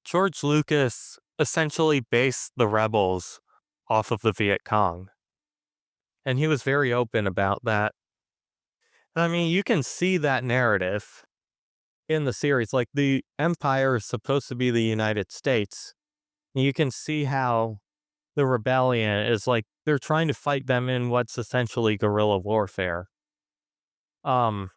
George Lucas essentially based the rebels off of the Viet Cong, and he was very open about that. I mean, you can see that narrative in the series. Like the Empire is supposed to be the United States. And you can see how the rebellion is like they're trying to fight them in what's essentially guerrilla warfare. Um,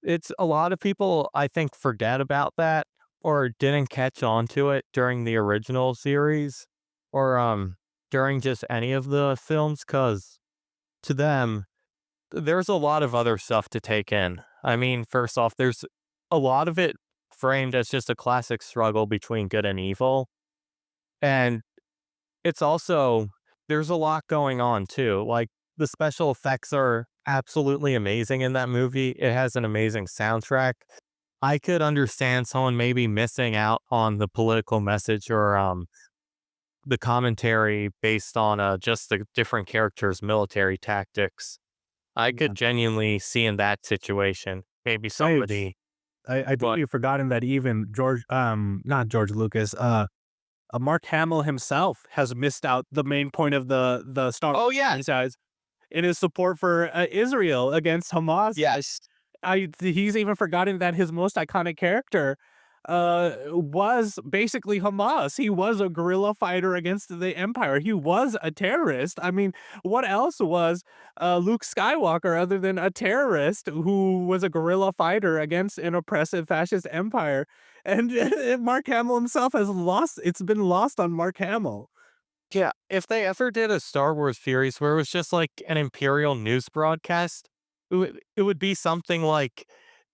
it's a lot of people I think forget about that or didn't catch on to it during the original series or during just any of the films cuz to them there's a lot of other stuff to take in. I mean, first off, there's a lot of it framed as just a classic struggle between good and evil. And it's also there's a lot going on too. Like the special effects are absolutely amazing in that movie. It has an amazing soundtrack. I could understand someone maybe missing out on the political message or the commentary based on just the different characters' military tactics. I Yeah. could genuinely see in that situation maybe somebody. I But totally forgotten that even George, not George Lucas, Mark Hamill himself has missed out the main point of the Star Wars oh yeah, franchise in his support for Israel against Hamas. yes, He's even forgotten that his most iconic character was basically Hamas. He was a guerrilla fighter against the Empire. He was a terrorist. I mean, what else was Luke Skywalker other than a terrorist who was a guerrilla fighter against an oppressive fascist empire? And Mark Hamill himself has lost. It's been lost on Mark Hamill. yeah. If they ever did a Star Wars series where it was just like an Imperial news broadcast, it would be something like,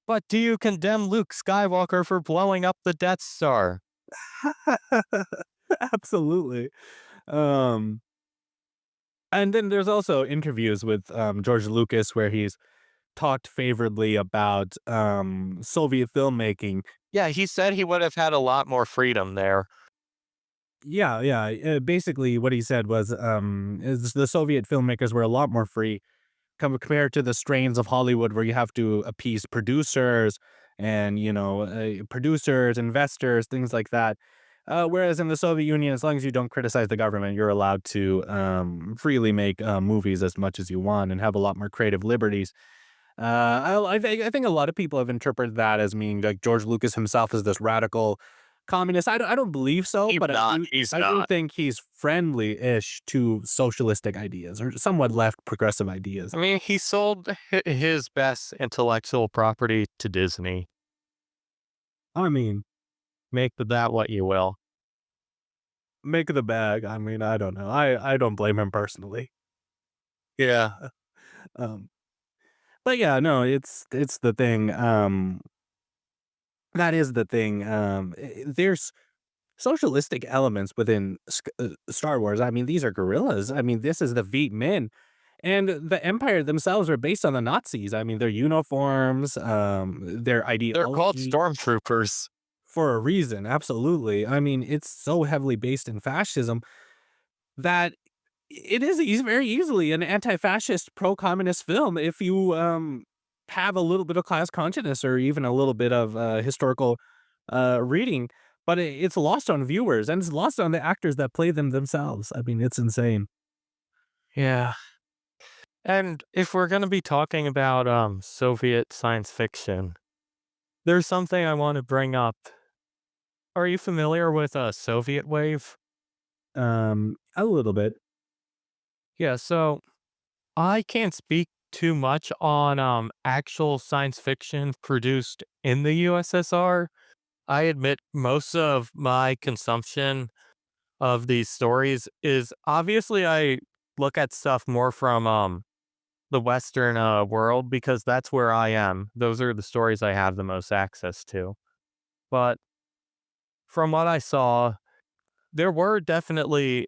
"But do you condemn Luke Skywalker for blowing up the Death Star?" Absolutely. Um, and then there's also interviews with George Lucas where he's talked favorably about Soviet filmmaking. Yeah, he said he would have had a lot more freedom there. Yeah, yeah. Basically, what he said was is the Soviet filmmakers were a lot more free compared to the strains of Hollywood, where you have to appease producers and producers, investors, things like that. Whereas in the Soviet Union, as long as you don't criticize the government, you're allowed to freely make movies as much as you want and have a lot more creative liberties. I think a lot of people have interpreted that as meaning like George Lucas himself is this radical communist. I don't believe so, He's but not. He's I do not. think he's friendly-ish to socialistic ideas or somewhat left progressive ideas. I mean, he sold his best intellectual property to Disney. I mean, Make of that what you will. make of the bag. I mean, I don't know. I don't blame him personally. Yeah. Um, but yeah, no, it's the thing. That is the thing. There's socialistic elements within Star Wars. I mean, these are guerrillas. I mean, this is the Viet Minh, and the Empire themselves are based on the Nazis. I mean, their uniforms, their They're called ideology stormtroopers. for a reason. Absolutely. I mean, it's so heavily based in fascism that it is very easily an anti-fascist, pro-communist film if you have a little bit of class consciousness or even a little bit of historical reading. But it's lost on viewers and it's lost on the actors that play them themselves. I mean, it's insane. Yeah. And if we're gonna be talking about Soviet science fiction, there's something I want to bring up. Are you familiar with Soviet wave? A little bit. Yeah, so I can't speak too much on actual science fiction produced in the USSR. I admit most of my consumption of these stories is obviously I look at stuff more from the Western world because that's where I am. Those are the stories I have the most access to. But from what I saw, there were definitely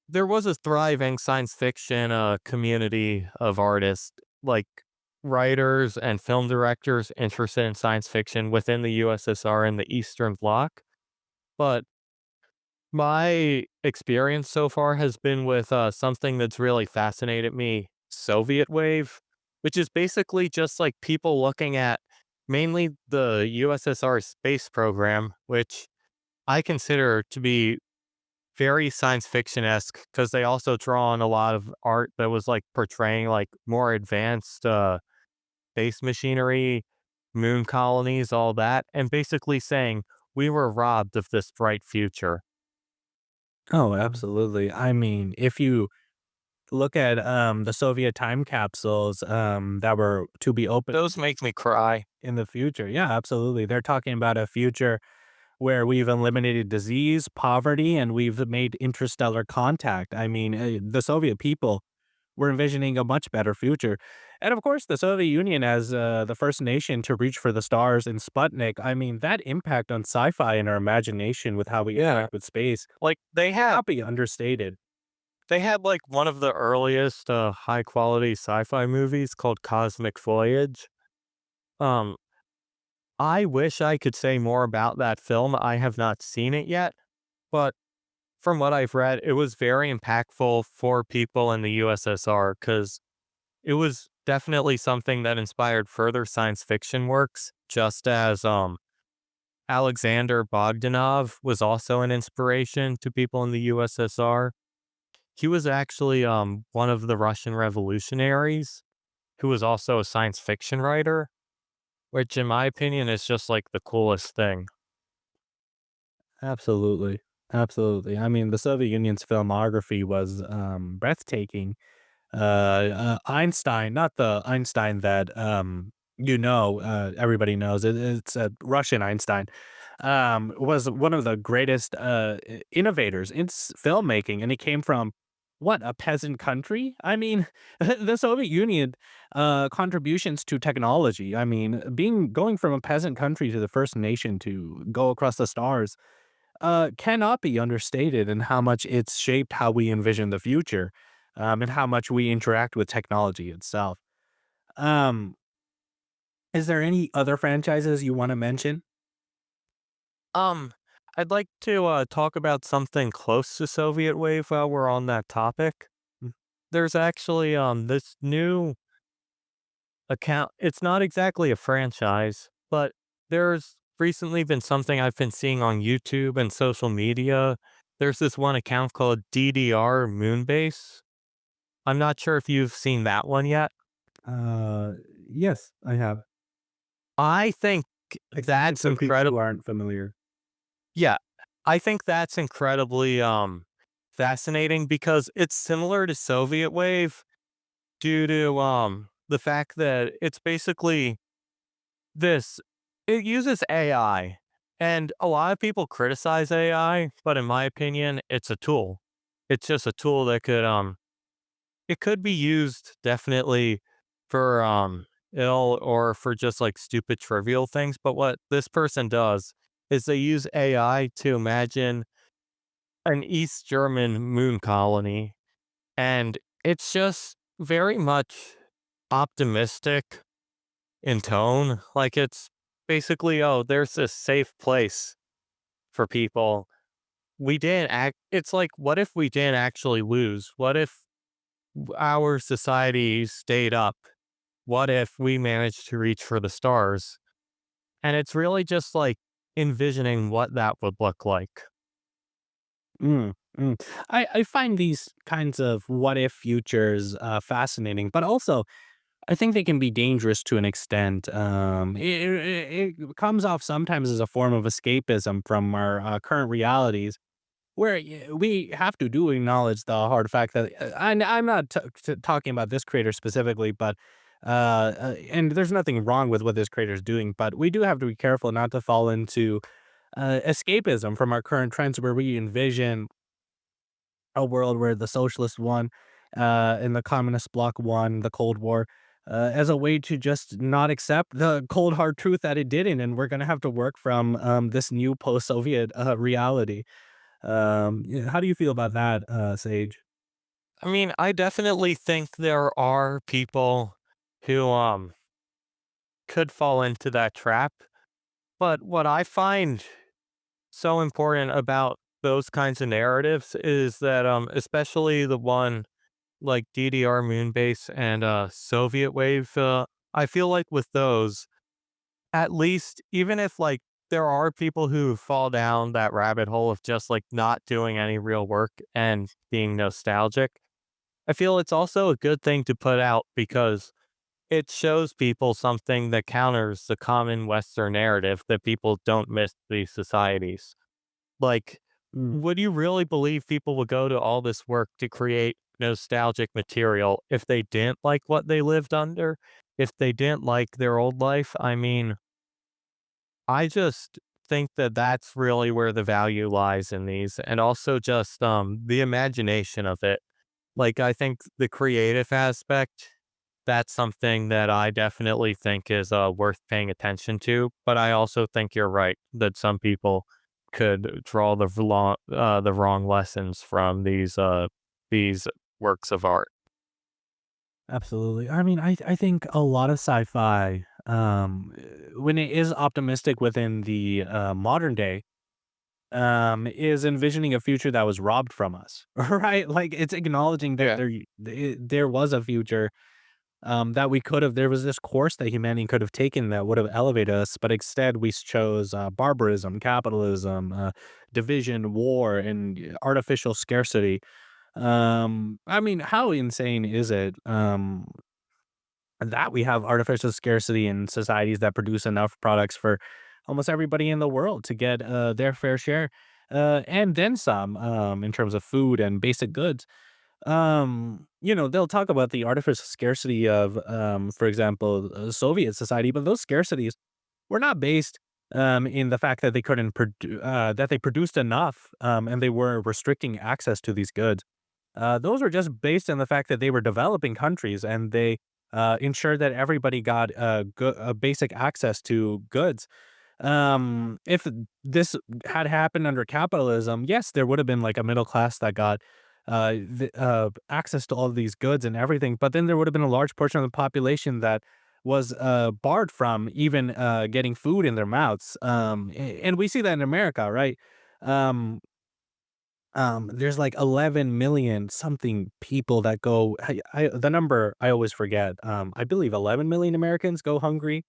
there was a thriving science fiction community of artists, like writers and film directors interested in science fiction within the USSR and the Eastern Bloc. But my experience so far has been with something that's really fascinated me, Soviet wave, which is basically just like people looking at mainly the USSR space program, which I consider to be very science fiction-esque because they also draw on a lot of art that was like portraying like more advanced space machinery, moon colonies, all that, and basically saying we were robbed of this bright future. Oh, absolutely. I mean, if you look at the Soviet time capsules that were to be opened Those make me cry. in the future. Yeah, absolutely. They're talking about a future where we've eliminated disease, poverty, and we've made interstellar contact. I mean, the Soviet people were envisioning a much better future. And of course, the Soviet Union as the first nation to reach for the stars in Sputnik. I mean, that impact on sci-fi and our imagination with how we Yeah. interact with space Like cannot be understated. they had like one of the earliest high quality sci-fi movies called Cosmic Voyage. Um I wish I could say more about that film. I have not seen it yet, but from what I've read, it was very impactful for people in the USSR because it was definitely something that inspired further science fiction works, just as Alexander Bogdanov was also an inspiration to people in the USSR. He was actually one of the Russian revolutionaries who was also a science fiction writer, which in my opinion is just like the coolest thing. Absolutely. Absolutely. I mean, the Soviet Union's filmography was breathtaking. Einstein, not the Einstein that everybody knows. It's a Russian Einstein. Was one of the greatest innovators in filmmaking, and he came from what a peasant country. I mean, the Soviet Union contributions to technology. I mean, being going from a peasant country to the first nation to go across the stars cannot be understated in how much it's shaped how we envision the future, and how much we interact with technology itself. Um, is there any other franchises you want to mention? Um, I'd like to talk about something close to Soviet wave while we're on that topic. There's actually this new account. It's not exactly a franchise, but There's recently been something I've been seeing on YouTube and social media. There's this one account called DDR Moonbase. I'm not sure if you've seen that one yet. Uh, yes, I have. I think Explain that's for people who incredible. aren't familiar. Yeah, I think that's incredibly fascinating because it's similar to Soviet Wave due to the fact that it's basically this it uses AI. And a lot of people criticize AI, but in my opinion, it's a tool. It's just a tool that it could be used definitely for ill or for just like stupid trivial things, but what this person does is they use AI to imagine an East German moon colony, and it's just very much optimistic in tone. Like it's basically, oh, there's this safe place for people. We didn't act. It's like, what if we didn't actually lose? What if our society stayed up? What if we managed to reach for the stars? And it's really just like envisioning what that would look like. Mm, mm. I find these kinds of what if futures fascinating, but also I think they can be dangerous to an extent. It comes off sometimes as a form of escapism from our current realities, where we have to do acknowledge the hard fact that, and I'm not talking about this creator specifically, but and there's nothing wrong with what this creator is doing, but we do have to be careful not to fall into escapism from our current trends, where we envision a world where the socialist won, and the communist bloc won the Cold War, as a way to just not accept the cold hard truth that it didn't, and we're gonna have to work from this new post-Soviet reality. Yeah, how do you feel about that, Sage? I mean, I definitely think there are people who could fall into that trap. But what I find so important about those kinds of narratives is that especially the one like DDR Moonbase and Soviet Wave, I feel like with those, at least even if like there are people who fall down that rabbit hole of just like not doing any real work and being nostalgic, I feel it's also a good thing to put out because it shows people something that counters the common Western narrative that people don't miss these societies. Like, Mm. would you really believe people would go to all this work to create nostalgic material if they didn't like what they lived under? If they didn't like their old life? I mean, I just think that that's really where the value lies in these, and also just the imagination of it. Like, I think the creative aspect, that's something that I definitely think is worth paying attention to. But I also think you're right that some people could draw the wrong lessons from these works of art. Absolutely. I mean, I think a lot of sci-fi, when it is optimistic within the modern day, is envisioning a future that was robbed from us, right? Like it's acknowledging that Yeah. there was a future, that we could have. There was this course that humanity could have taken that would have elevated us, but instead we chose barbarism, capitalism, division, war, and artificial scarcity. I mean, how insane is it? That we have artificial scarcity in societies that produce enough products for almost everybody in the world to get their fair share, and then some, in terms of food and basic goods. They'll talk about the artificial scarcity of, for example, Soviet society, but those scarcities were not based in the fact that they couldn't that they produced enough, and they were restricting access to these goods. Those were just based on the fact that they were developing countries, and they ensured that everybody got basic access to goods. If this had happened under capitalism, yes, there would have been like a middle class that got access to all of these goods and everything, but then there would have been a large portion of the population that was barred from even getting food in their mouths. And we see that in America, right? Um, there's like 11 million something people that go. The number I always forget. I believe 11 million Americans go hungry.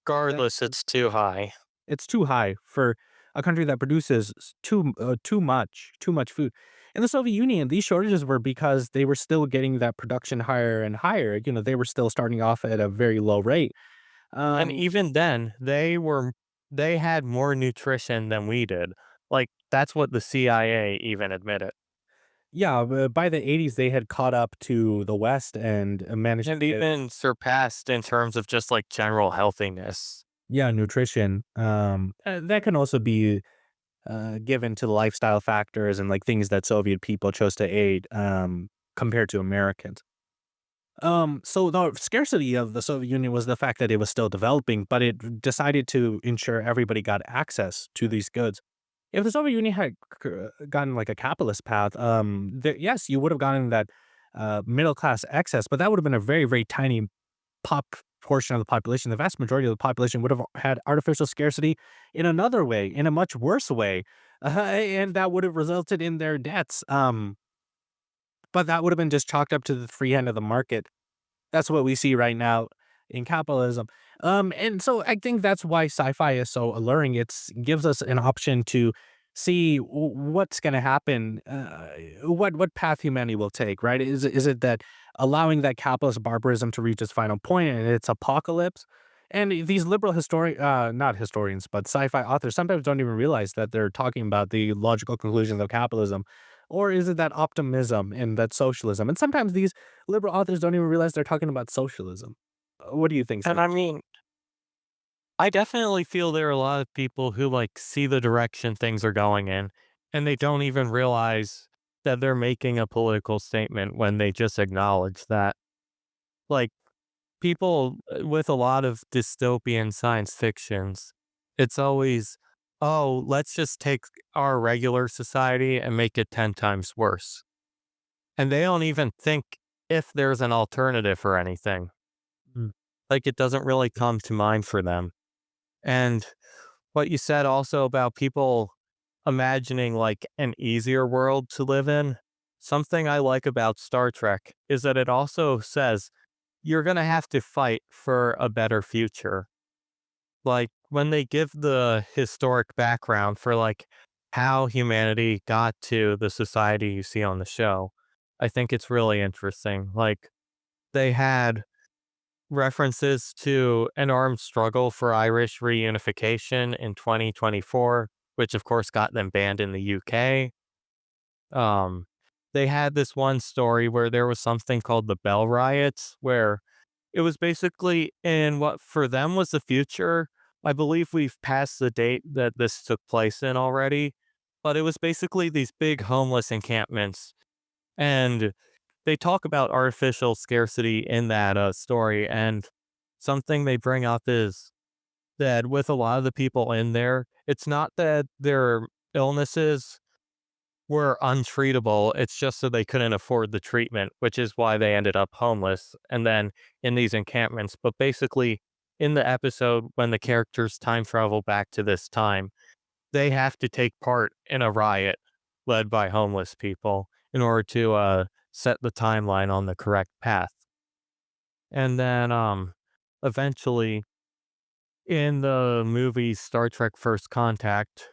Regardless, it's too high. It's too high for a country that produces too much food. In the Soviet Union, these shortages were because they were still getting that production higher and higher. They were still starting off at a very low rate. And Um, even then, they had more nutrition than we did. Like, that's what the CIA even admitted. yeah, by the 80s, they had caught up to the West and managed And to get, even surpassed in terms of just, like, general healthiness. yeah, nutrition. That can also be given to the lifestyle factors and like things that Soviet people chose to aid compared to Americans. So the scarcity of the Soviet Union was the fact that it was still developing, but it decided to ensure everybody got access to these goods. If the Soviet Union had gotten like a capitalist path, yes, you would have gotten that middle class excess, but that would have been a very, very tiny pop portion of the population. The vast majority of the population would have had artificial scarcity in another way, in a much worse way, and that would have resulted in their debts. But that would have been just chalked up to the free hand of the market. That's what we see right now in capitalism. And so I think that's why sci-fi is so alluring. It's gives us an option to see what's going to happen, what path humanity will take. Right? Is it that allowing that capitalist barbarism to reach its final point and its apocalypse? And these liberal not historians, but sci-fi authors sometimes don't even realize that they're talking about the logical conclusions of capitalism. Or is it that optimism and that socialism? And sometimes these liberal authors don't even realize they're talking about socialism. What do you think, And I Sage? mean, I definitely feel there are a lot of people who, like, see the direction things are going in, and they don't even realize that they're making a political statement when they just acknowledge that. Like, people with a lot of dystopian science fictions, it's always, "Oh, let's just take our regular society and make it 10 times worse." And they don't even think if there's an alternative or anything. Mm. Like, it doesn't really come to mind for them. And what you said also about people imagining, like, an easier world to live in, something I like about Star Trek is that it also says you're gonna have to fight for a better future. Like, when they give the historic background for, like, how humanity got to the society you see on the show, I think it's really interesting. Like, they had references to an armed struggle for Irish reunification in 2024, which of course got them banned in the UK. Um, they had this one story where there was something called the Bell Riots, where it was basically in what for them was the future. I believe we've passed the date that this took place in already, but it was basically these big homeless encampments. And they talk about artificial scarcity in that story. And something they bring up is that with a lot of the people in there, it's not that their illnesses were untreatable. It's just that they couldn't afford the treatment, which is why they ended up homeless and then in these encampments. But basically, in the episode, when the characters time travel back to this time, they have to take part in a riot led by homeless people in order to set the timeline on the correct path. And then eventually in the movie Star Trek First Contact,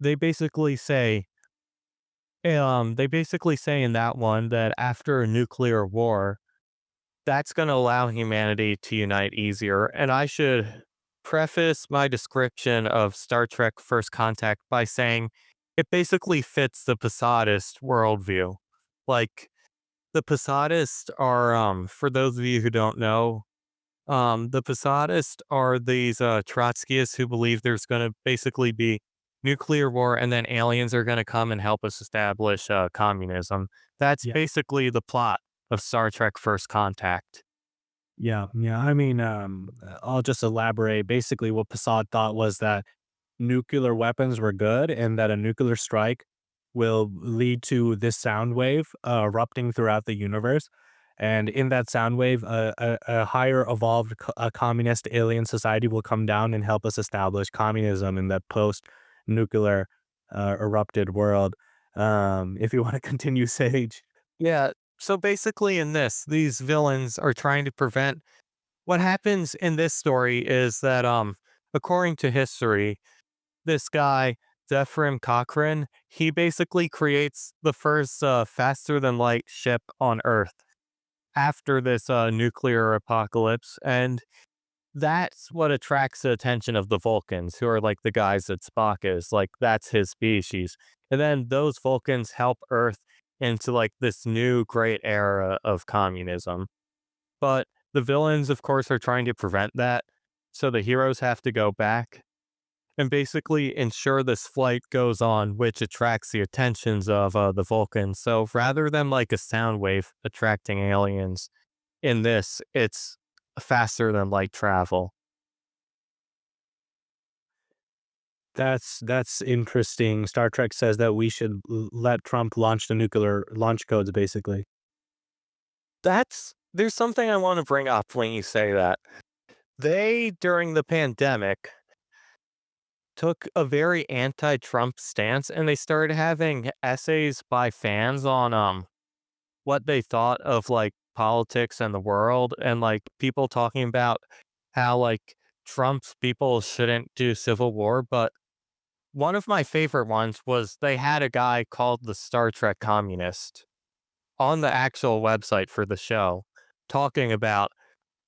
they basically say they basically say in that one that after a nuclear war, that's going to allow humanity to unite easier. And I should preface my description of Star Trek First Contact by saying it basically fits the Posadist worldview. Like, the Posadists are, for those of you who don't know, the Posadists are these Trotskyists who believe there's going to basically be nuclear war and then aliens are going to come and help us establish communism. That's Yeah. basically the plot of Star Trek First Contact. Yeah. Yeah. I mean, I'll just elaborate. Basically, what Passad thought was that nuclear weapons were good and that a nuclear strike will lead to this sound wave erupting throughout the universe. And in that sound wave, a higher evolved a communist alien society will come down and help us establish communism in that post nuclear erupted world. If you want to continue, Sage. Yeah. So basically, in this, these villains are trying to prevent what happens in this story is that according to history, this guy, Zephyrin Cochrane, he basically creates the first faster than light ship on Earth after this nuclear apocalypse. And that's what attracts the attention of the Vulcans, who are like the guys that Spock is. Like, that's his species. And then those Vulcans help Earth into like this new great era of communism. But the villains, of course, are trying to prevent that. So the heroes have to go back and basically ensure this flight goes on, which attracts the attentions of the Vulcans. So rather than like a sound wave attracting aliens, in this, it's faster than light travel. That's interesting. Star Trek says that we should let Trump launch the nuclear launch codes, basically. There's something I want to bring up when you say that. They, during the pandemic, took a very anti-Trump stance, and they started having essays by fans on what they thought of like politics and the world, and like people talking about how like Trump's people shouldn't do civil war. But one of my favorite ones was they had a guy called the Star Trek Communist on the actual website for the show talking about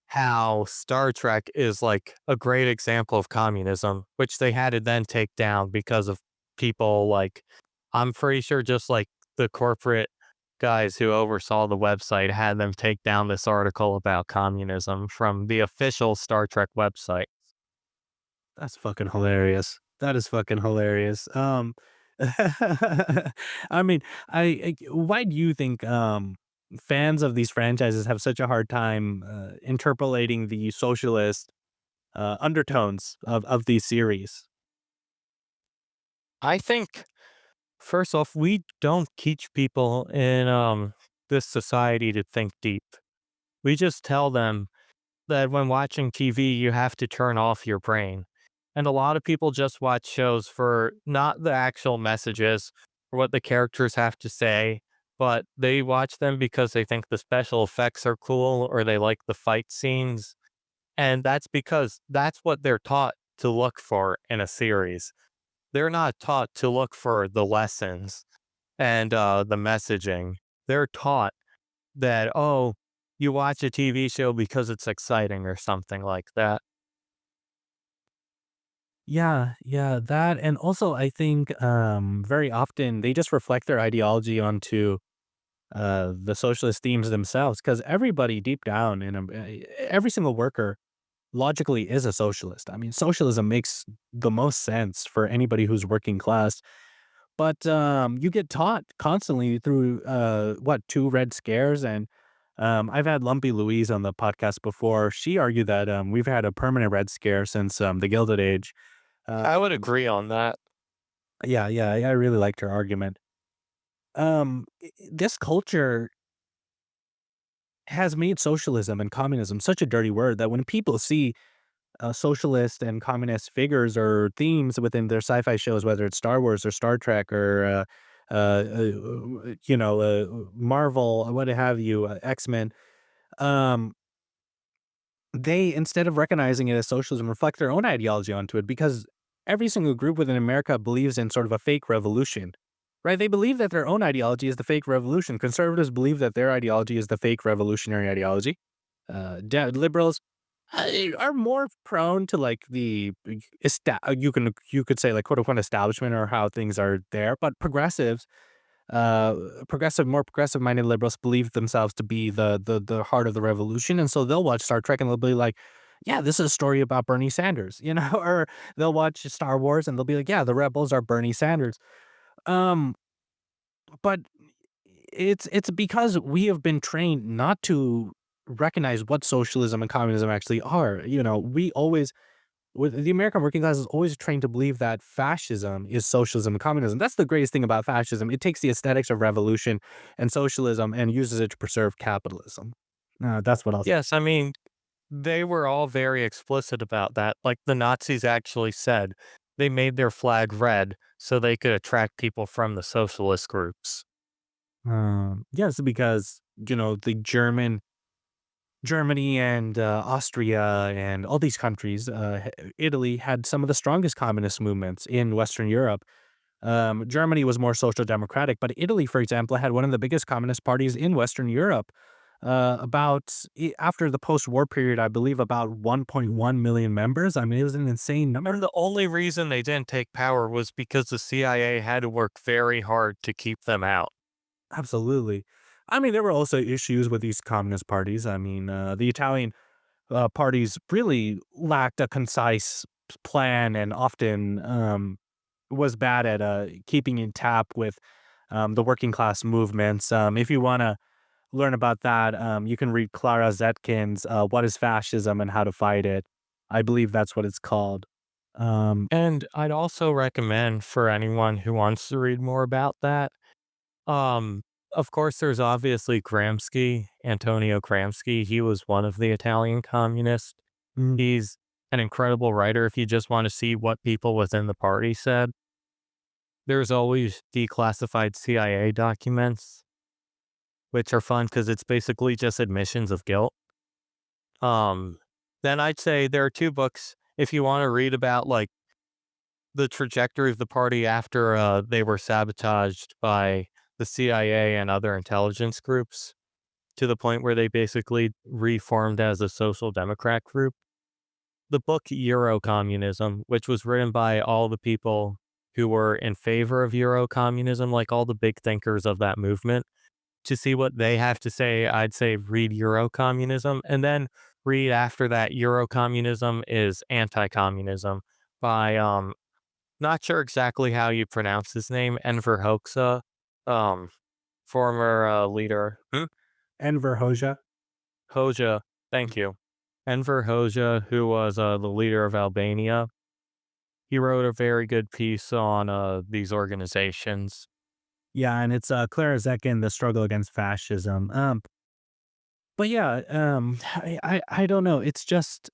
how Star Trek is like a great example of communism, which they had to then take down because of people like, I'm pretty sure just like the corporate guys who oversaw the website had them take down this article about communism from the official Star Trek website. That's fucking hilarious. That is fucking hilarious. I mean, why do you think fans of these franchises have such a hard time interpolating the socialist undertones of these series? I think, first off, we don't teach people in this society to think deep. We just tell them that when watching TV, you have to turn off your brain. And a lot of people just watch shows for not the actual messages or what the characters have to say, but they watch them because they think the special effects are cool or they like the fight scenes. And that's because that's what they're taught to look for in a series. They're not taught to look for the lessons and the messaging. They're taught that, oh, you watch a TV show because it's exciting or something like that. Yeah, yeah, that, and also I think very often they just reflect their ideology onto the socialist themes themselves, because everybody deep down every single worker logically is a socialist. I mean, socialism makes the most sense for anybody who's working class. But you get taught constantly through what, two Red Scares, and I've had Lumpy Louise on the podcast before. She argued that we've had a permanent Red Scare since the Gilded Age. Uh, I would agree on that. yeah, yeah, I really liked her argument. This culture has made socialism and communism such a dirty word that when people see socialist and communist figures or themes within their sci-fi shows, whether it's Star Wars or Star Trek or Marvel, what have you, X-Men, um, they, instead of recognizing it as socialism, reflect their own ideology onto it, because every single group within America believes in sort of a fake revolution, right? They believe that their own ideology is the fake revolution. Conservatives believe that their ideology is the fake revolutionary ideology. Liberals are more prone to like you could say like quote unquote establishment or how things are there, but more progressive minded liberals believe themselves to be the heart of the revolution, and so they'll watch Star Trek and they'll be like, yeah, this is a story about Bernie Sanders, or they'll watch Star Wars and they'll be like, yeah, the rebels are Bernie Sanders. Um, but it's because we have been trained not to recognize what socialism and communism actually are. We always, with the American working class, is always trained to believe that fascism is socialism and communism. That's the greatest thing about fascism. It takes the aesthetics of revolution and socialism and uses it to preserve capitalism. That's what I'll say. Yes, I mean, they were all very explicit about that. Like the Nazis actually said they made their flag red so they could attract people from the socialist groups. Yes, because the German Germany and Austria and all these countries, Italy had some of the strongest communist movements in Western Europe. Germany was more social democratic, but Italy, for example, had one of the biggest communist parties in Western Europe. After the post-war period, I believe about 1.1 million members. I mean, it was an insane number. And the only reason they didn't take power was because the CIA had to work very hard to keep them out. Absolutely. I mean, there were also issues with these communist parties. I mean, the Italian parties really lacked a concise plan and often was bad at keeping in tap with the working class movements. If you want to learn about that, you can read Clara Zetkin's "What Is Fascism and How to Fight It." I believe that's what it's called. Um, And I'd also recommend for anyone who wants to read more about that, um, of course, there's obviously Gramsci, Antonio Gramsci. He was one of the Italian communists. mm, He's an incredible writer if you just want to see what people within the party said. There's always declassified CIA documents, which are fun because it's basically just admissions of guilt. Um, then I'd say there are two books if you want to read about like the trajectory of the party after they were sabotaged by the CIA and other intelligence groups to the point where they basically reformed as a social democrat group. The book Euro Communism, which was written by all the people who were in favor of Euro communism, like all the big thinkers of that movement, to see what they have to say, I'd say read Euro Communism. And then read after that Euro Communism is Anti Communism by, not sure exactly how you pronounce his name, Enver Hoxha, um, former leader. Enver Hoxha. Hoxha, thank you. Enver Hoxha, who was the leader of Albania. He wrote a very good piece on these organizations. Yeah, and it's Clara Zetkin, "The Struggle Against Fascism." But yeah, I don't know. It's just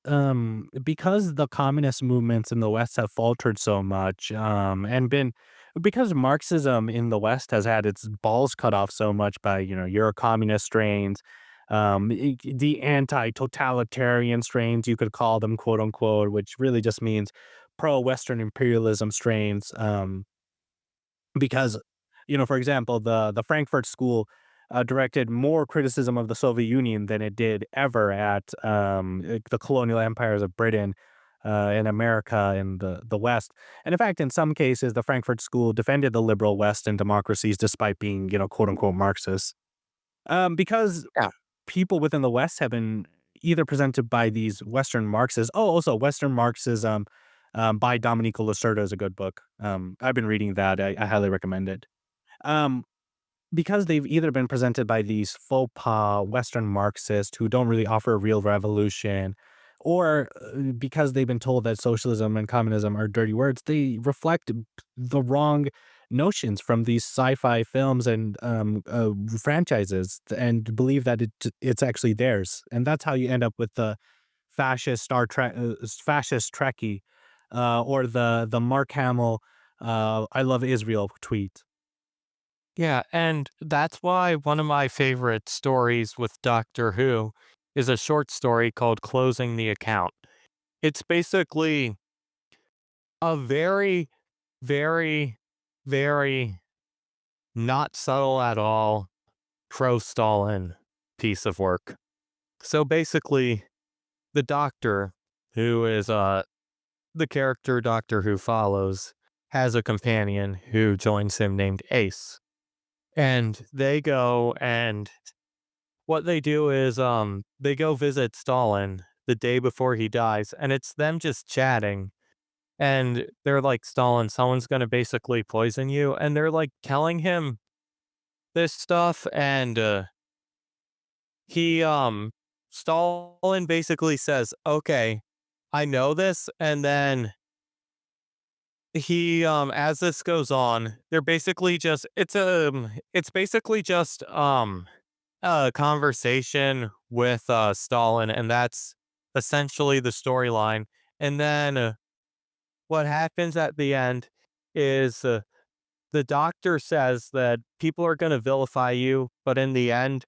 because the communist movements in the West have faltered so much, and been because Marxism in the West has had its balls cut off so much by Euro communist strains, the anti-totalitarian strains you could call them, quote unquote, which really just means pro-Western imperialism strains. Because, for example, the Frankfurt School directed more criticism of the Soviet Union than it did ever at the colonial empires of Britain and America and the West. And in fact, in some cases, the Frankfurt School defended the liberal West and democracies despite being, quote unquote, Marxist. Because Yeah. people within the West have been either presented by these Western Marxists. Oh, also Western Marxism by Domenico Lacerda is a good book. I've been reading that. I highly recommend it. Um, because they've either been presented by these faux pas Western Marxists who don't really offer a real revolution, or because they've been told that socialism and communism are dirty words, they reflect the wrong notions from these sci-fi films and franchises, and believe that it's actually theirs, and that's how you end up with the fascist Star Trek, fascist Trekkie, or the Mark Hamill, "I love Israel" tweet. Yeah, and that's why one of my favorite stories with Doctor Who is a short story called Closing the Account. It's basically a very, very, very not subtle at all pro Stalin piece of work. So basically, the Doctor, who is the character Doctor Who follows, has a companion who joins him named Ace. And they go and what they do is they go visit Stalin the day before he dies, and it's them just chatting. And they're like, Stalin, someone's gonna basically poison you. And they're like telling him this stuff, and he Stalin basically says, okay, I know this, and then he as this goes on, they're basically just it's basically just a conversation with Stalin, and that's essentially the storyline. And then what happens at the end is the doctor says that people are going to vilify you, but in the end,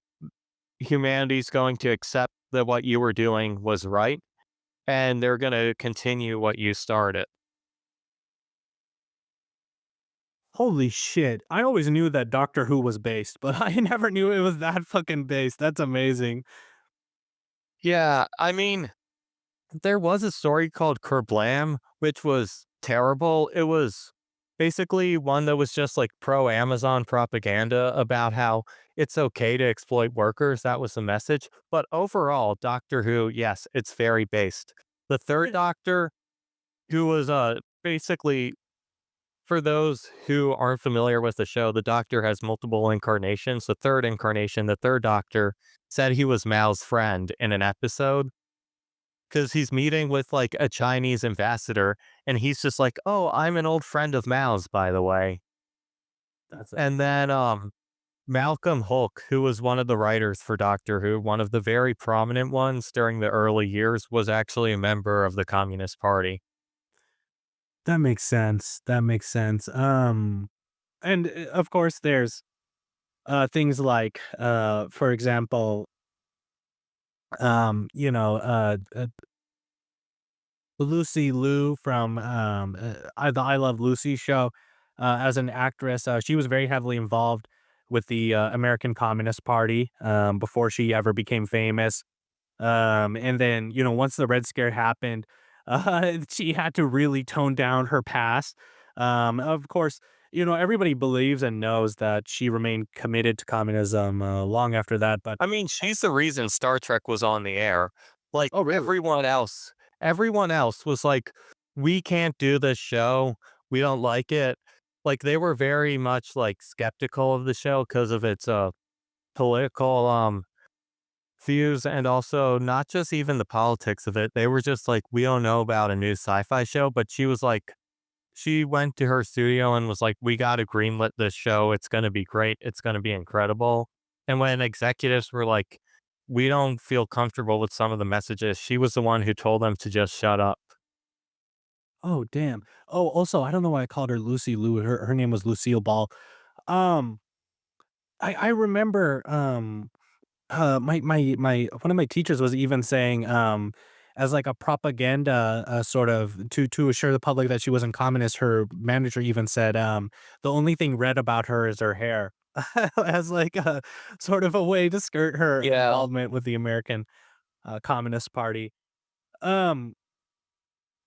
humanity's going to accept that what you were doing was right, and they're going to continue what you started. Holy shit. I always knew that Doctor Who was based, but I never knew it was that fucking based. That's amazing. Yeah, I mean, there was a story called Kerblam, which was terrible. It was basically one that was just like pro Amazon propaganda about how it's okay to exploit workers. That was the message. But overall, Doctor Who, yes, it's very based. The third Doctor, who was basically, for those who aren't familiar with the show, the Doctor has multiple incarnations. The third incarnation, the third Doctor, said he was Mao's friend in an episode because he's meeting with like a Chinese ambassador, and he's just like, "Oh, I'm an old friend of Mao's, by the way." That's And then Malcolm Hulke, who was one of the writers for Doctor Who, one of the very prominent ones during the early years, was actually a member of the Communist Party. that makes sense. That makes sense. And of course there's things like for example, you know, Lucy Liu from the I Love Lucy show. As an actress, she was very heavily involved with the American Communist Party before she ever became famous. And then, once the Red Scare happened, she had to really tone down her past. Of course, everybody believes and knows that she remained committed to communism long after that. But I mean, she's the reason Star Trek was on the air. Like oh, really? everyone else was like, "We can't do this show. We don't like it." Like they were very much like skeptical of the show because of its political views, and also not just even the politics of it. They were just like, "We don't know about a new sci-fi show," but she was like, she went to her studio and was like, "We got to greenlit this show. It's going to be great. It's going to be incredible." And when executives were like, "We don't feel comfortable with some of the messages," she was the one who told them to just shut up. Oh, damn. Oh, also, I don't know why I called her Lucy Liu. Her name was Lucille Ball. Um, I remember my one of my teachers was even saying as like a propaganda sort of to assure the public that she wasn't communist. Her manager even said the only thing red about her is her hair. As like a sort of a way to skirt her Yeah. involvement with the American Communist Party. Um,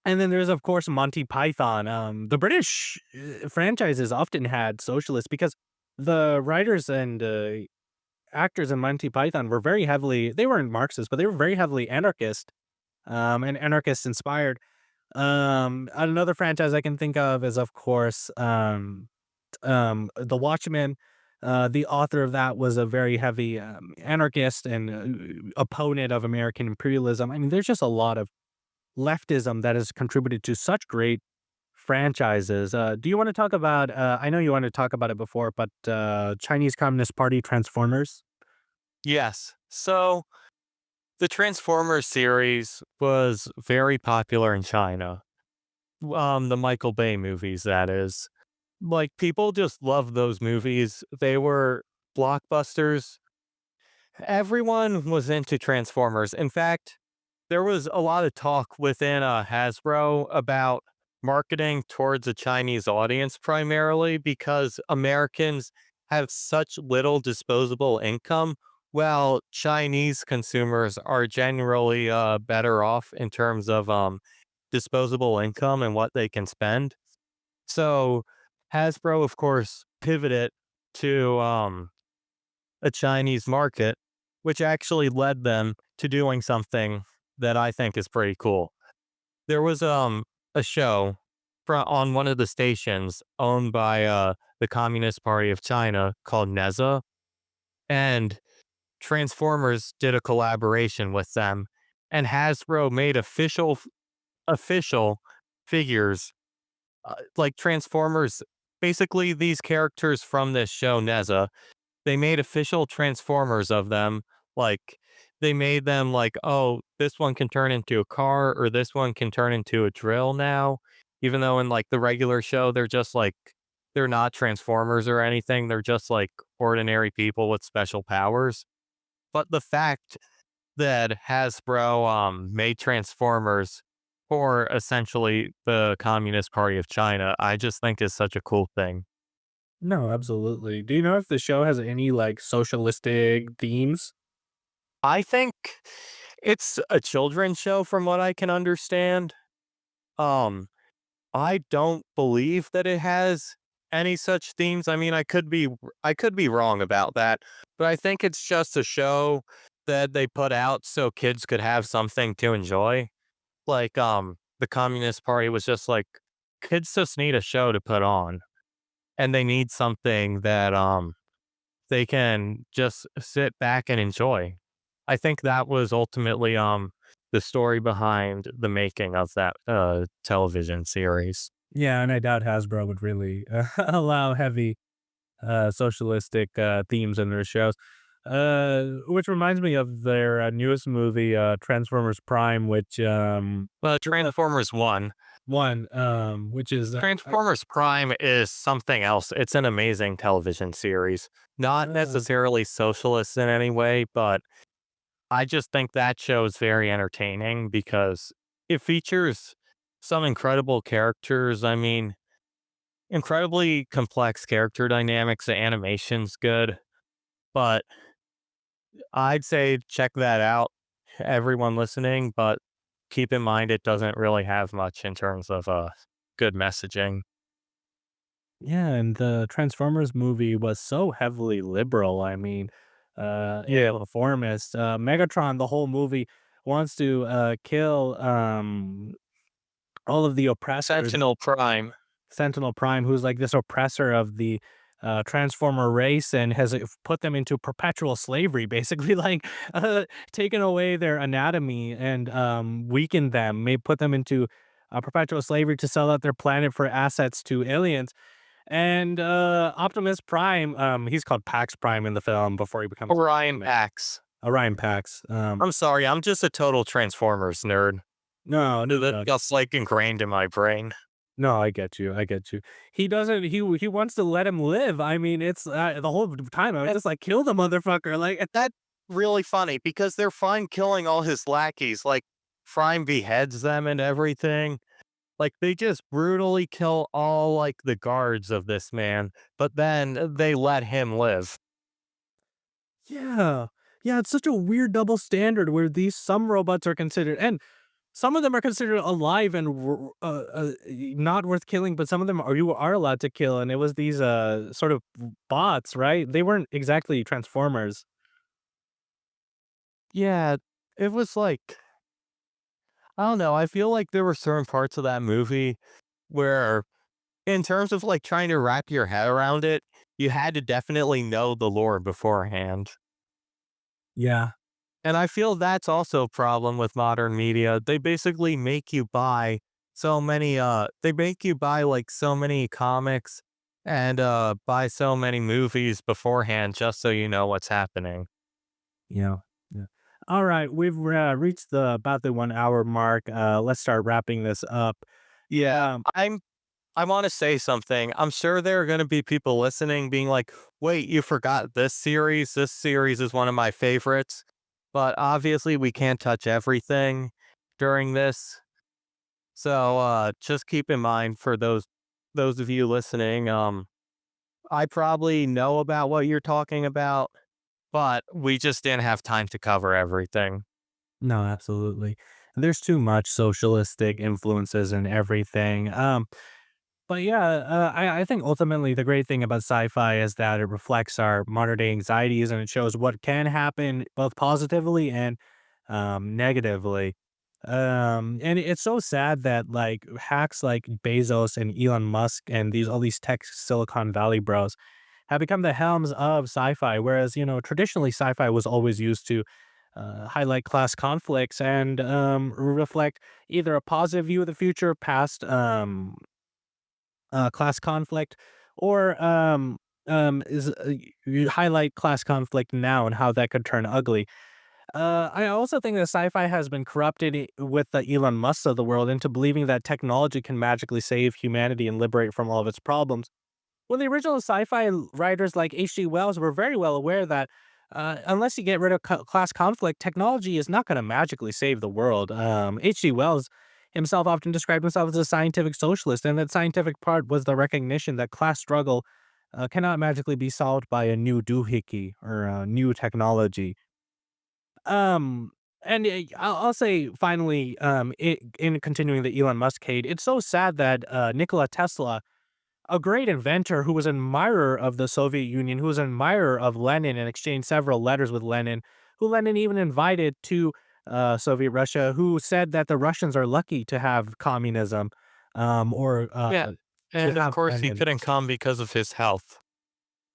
and then there's, of course, Monty Python. The British franchises often had socialists because the writers and actors in Monty Python were very heavily, they weren't Marxist, but they were very heavily anarchist and anarchist inspired. Another franchise I can think of is, of course, The Watchmen. The author of that was a very heavy anarchist and opponent of American imperialism. I mean, there's just a lot of leftism that has contributed to such great franchises. Do you want to talk about? I know you wanted to talk about it before, but Chinese Communist Party Transformers. Yes. So the Transformers series was very popular in China. The Michael Bay movies, that is. Like people just loved those movies. They were blockbusters. Everyone was into Transformers. In fact, there was a lot of talk within Hasbro about marketing towards a Chinese audience primarily because Americans have such little disposable income, while Chinese consumers are generally better off in terms of disposable income and what they can spend. So Hasbro, of course, pivoted to a Chinese market, which actually led them to doing something that I think is pretty cool. There was a show on one of the stations owned by the Communist Party of China called Neza, and Transformers did a collaboration with them, and Hasbro made official figures like Transformers. Basically, these characters from this show Neza, they made official Transformers of them. Like, they made them like, "Oh, this one can turn into a car, or this one can turn into a drill now." Even though in, like, the regular show, they're just, like they're not Transformers or anything, they're just, like, ordinary people with special powers. But the fact that Hasbro made Transformers for essentially the Communist Party of China, I just think is such a cool thing. No, absolutely. Do you know if the show has any like socialistic themes? I think it's a children's show from what I can understand. Um, I don't believe that it has any such themes. I mean, I could be wrong about that, but I think it's just a show that they put out so kids could have something to enjoy. Like the Communist Party was just like kids just need a show to put on and they need something that they can just sit back and enjoy. I think that was ultimately the story behind the making of that television series. Yeah, and I doubt Hasbro would really allow heavy socialistic themes in their shows. Which reminds me of their newest movie, Transformers Prime, which Well, Transformers 1. which is Transformers Prime is something else. It's an amazing television series. Not uh, necessarily socialist in any way, but I just think that show is very entertaining because it features some incredible characters. I mean, incredibly complex character dynamics. The animation's good, but I'd say check that out, everyone listening. But keep in mind, it doesn't really have much in terms of good messaging. yeah, and the Transformers movie was so heavily liberal. I mean, and Yeah, reformist. Megatron, the whole movie wants to kill all of the oppressors. Sentinel Prime. Sentinel Prime, who's like this oppressor of the Transformer race and has put them into perpetual slavery, basically, like taken away their anatomy and weakened them, may put them into perpetual slavery to sell out their planet for assets to aliens. And Optimus Prime, he's called Pax Prime in the film before he becomes Orion Pax. Orion Pax. I'm sorry, I'm just a total Transformers nerd. No, no, That no. just like ingrained in my brain. No, I get you. I get you. He doesn't. He wants to let him live. I mean, it's the whole time I was just like, kill the motherfucker. Like, That's really funny because they're fine killing all his lackeys. Like, Prime beheads them and everything. Like, they just brutally kill all, like, the guards of this man, but then they let him live. yeah, yeah. It's such a weird double standard where these some robots are considered, and some of them are considered alive and not worth killing, but some of them are you are allowed to kill. And it was these sort of bots, right? They weren't exactly transformers. Yeah, it was like, I don't know. I feel like there were certain parts of that movie where, in terms of like trying to wrap your head around it, you had to definitely know the lore beforehand. Yeah. And I feel that's also a problem with modern media. They basically make you buy they make you buy like so many comics and buy so many movies beforehand just so you know what's happening. Yeah. Yeah. All right, we've reached the about the 1 hour mark. Let's start wrapping this up. Yeah, Um, I want to say something. I'm sure there are going to be people listening being like, "Wait, you forgot this series? This series is one of my favorites." But obviously we can't touch everything during this. So just keep in mind for those of you listening, I probably know about what you're talking about, but we just didn't have time to cover everything. no, absolutely. There's too much socialistic influences in everything. But yeah, I think ultimately the great thing about sci-fi is that it reflects our modern day anxieties and it shows what can happen both positively and negatively. And it's so sad that like hacks like Bezos and Elon Musk and these all these tech Silicon Valley bros have become the helms of sci-fi, whereas traditionally sci-fi was always used to highlight class conflicts and reflect either a positive view of the future past class conflict, or is you highlight class conflict now and how that could turn ugly. I also think that sci-fi has been corrupted with the Elon Musk of the world into believing that technology can magically save humanity and liberate from all of its problems. Well, the original sci-fi writers like H.G. Wells were very well aware that Unless you get rid of class conflict, technology is not going to magically save the world. H.G. Wells himself often described himself as a scientific socialist, and that scientific part was the recognition that class struggle cannot magically be solved by a new doohickey or a new technology. Um, and I'll say finally, in continuing the Elon Musk hate, it's so sad that Nikola Tesla, a great inventor who was an admirer of the Soviet Union, who was an admirer of Lenin and exchanged several letters with Lenin, who Lenin even invited to Soviet Russia, who said that the Russians are lucky to have communism, or Yeah. to And of have course, he Lenin. couldn't come because of his health.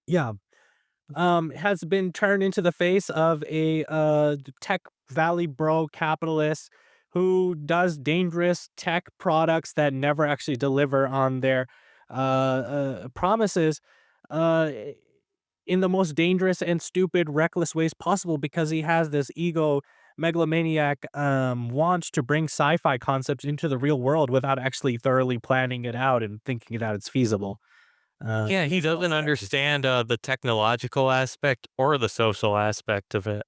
Yeah, has been turned into the face of a tech valley bro capitalist who does dangerous tech products that never actually deliver on their promises uh, in the most dangerous and stupid, reckless ways possible because he has this ego megalomaniac want to bring sci-fi concepts into the real world without actually thoroughly planning it out and thinking it out it's feasible. Yeah, he doesn't understand the technological aspect or the social aspect of it.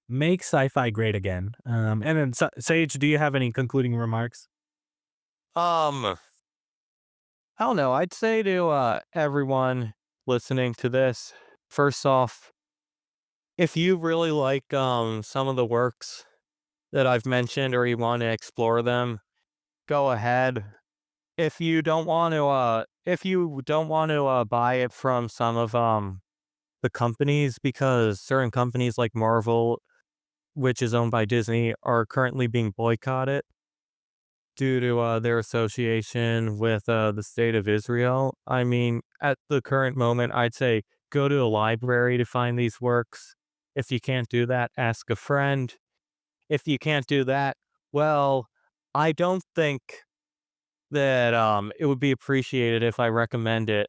Make sci-fi great again. And then Sage, do you have any concluding remarks? Um, I don't know. I'd say to everyone listening to this, first off, if you really like some of the works that I've mentioned or you want to explore them, go ahead. If you don't want to buy it from some of the companies, because certain companies like Marvel, which is owned by Disney, are currently being boycotted due to their association with the state of Israel. I mean, at the current moment, I'd say go to a library to find these works. If you can't do that, ask a friend. If you can't do that, well, I don't think that it would be appreciated if I recommended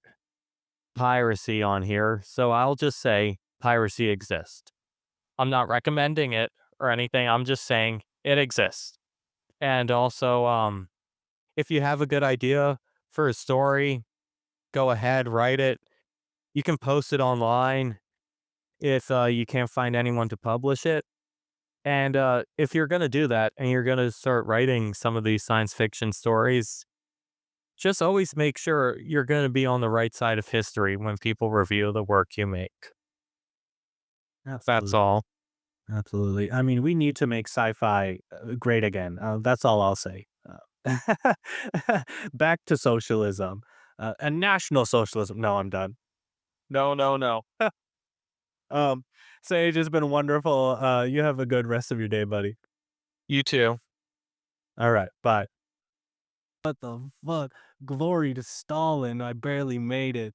piracy on here. So I'll just say piracy exists. I'm not recommending it or anything. I'm just saying it exists. And also, if you have a good idea for a story, go ahead, write it. You can post it online if you can't find anyone to publish it. And if you're going to do that and you're going to start writing some of these science fiction stories, just always make sure you're going to be on the right side of history when people review the work you make. That's Absolutely. all. Absolutely. I mean, we need to make sci-fi great again. That's all I'll say. Back to socialism, and national socialism. No, I'm done. No, no, no. Um, Sage, it's been wonderful. You have a good rest of your day, buddy. You too. All right, bye. What the fuck? Glory to Stalin. I barely made it.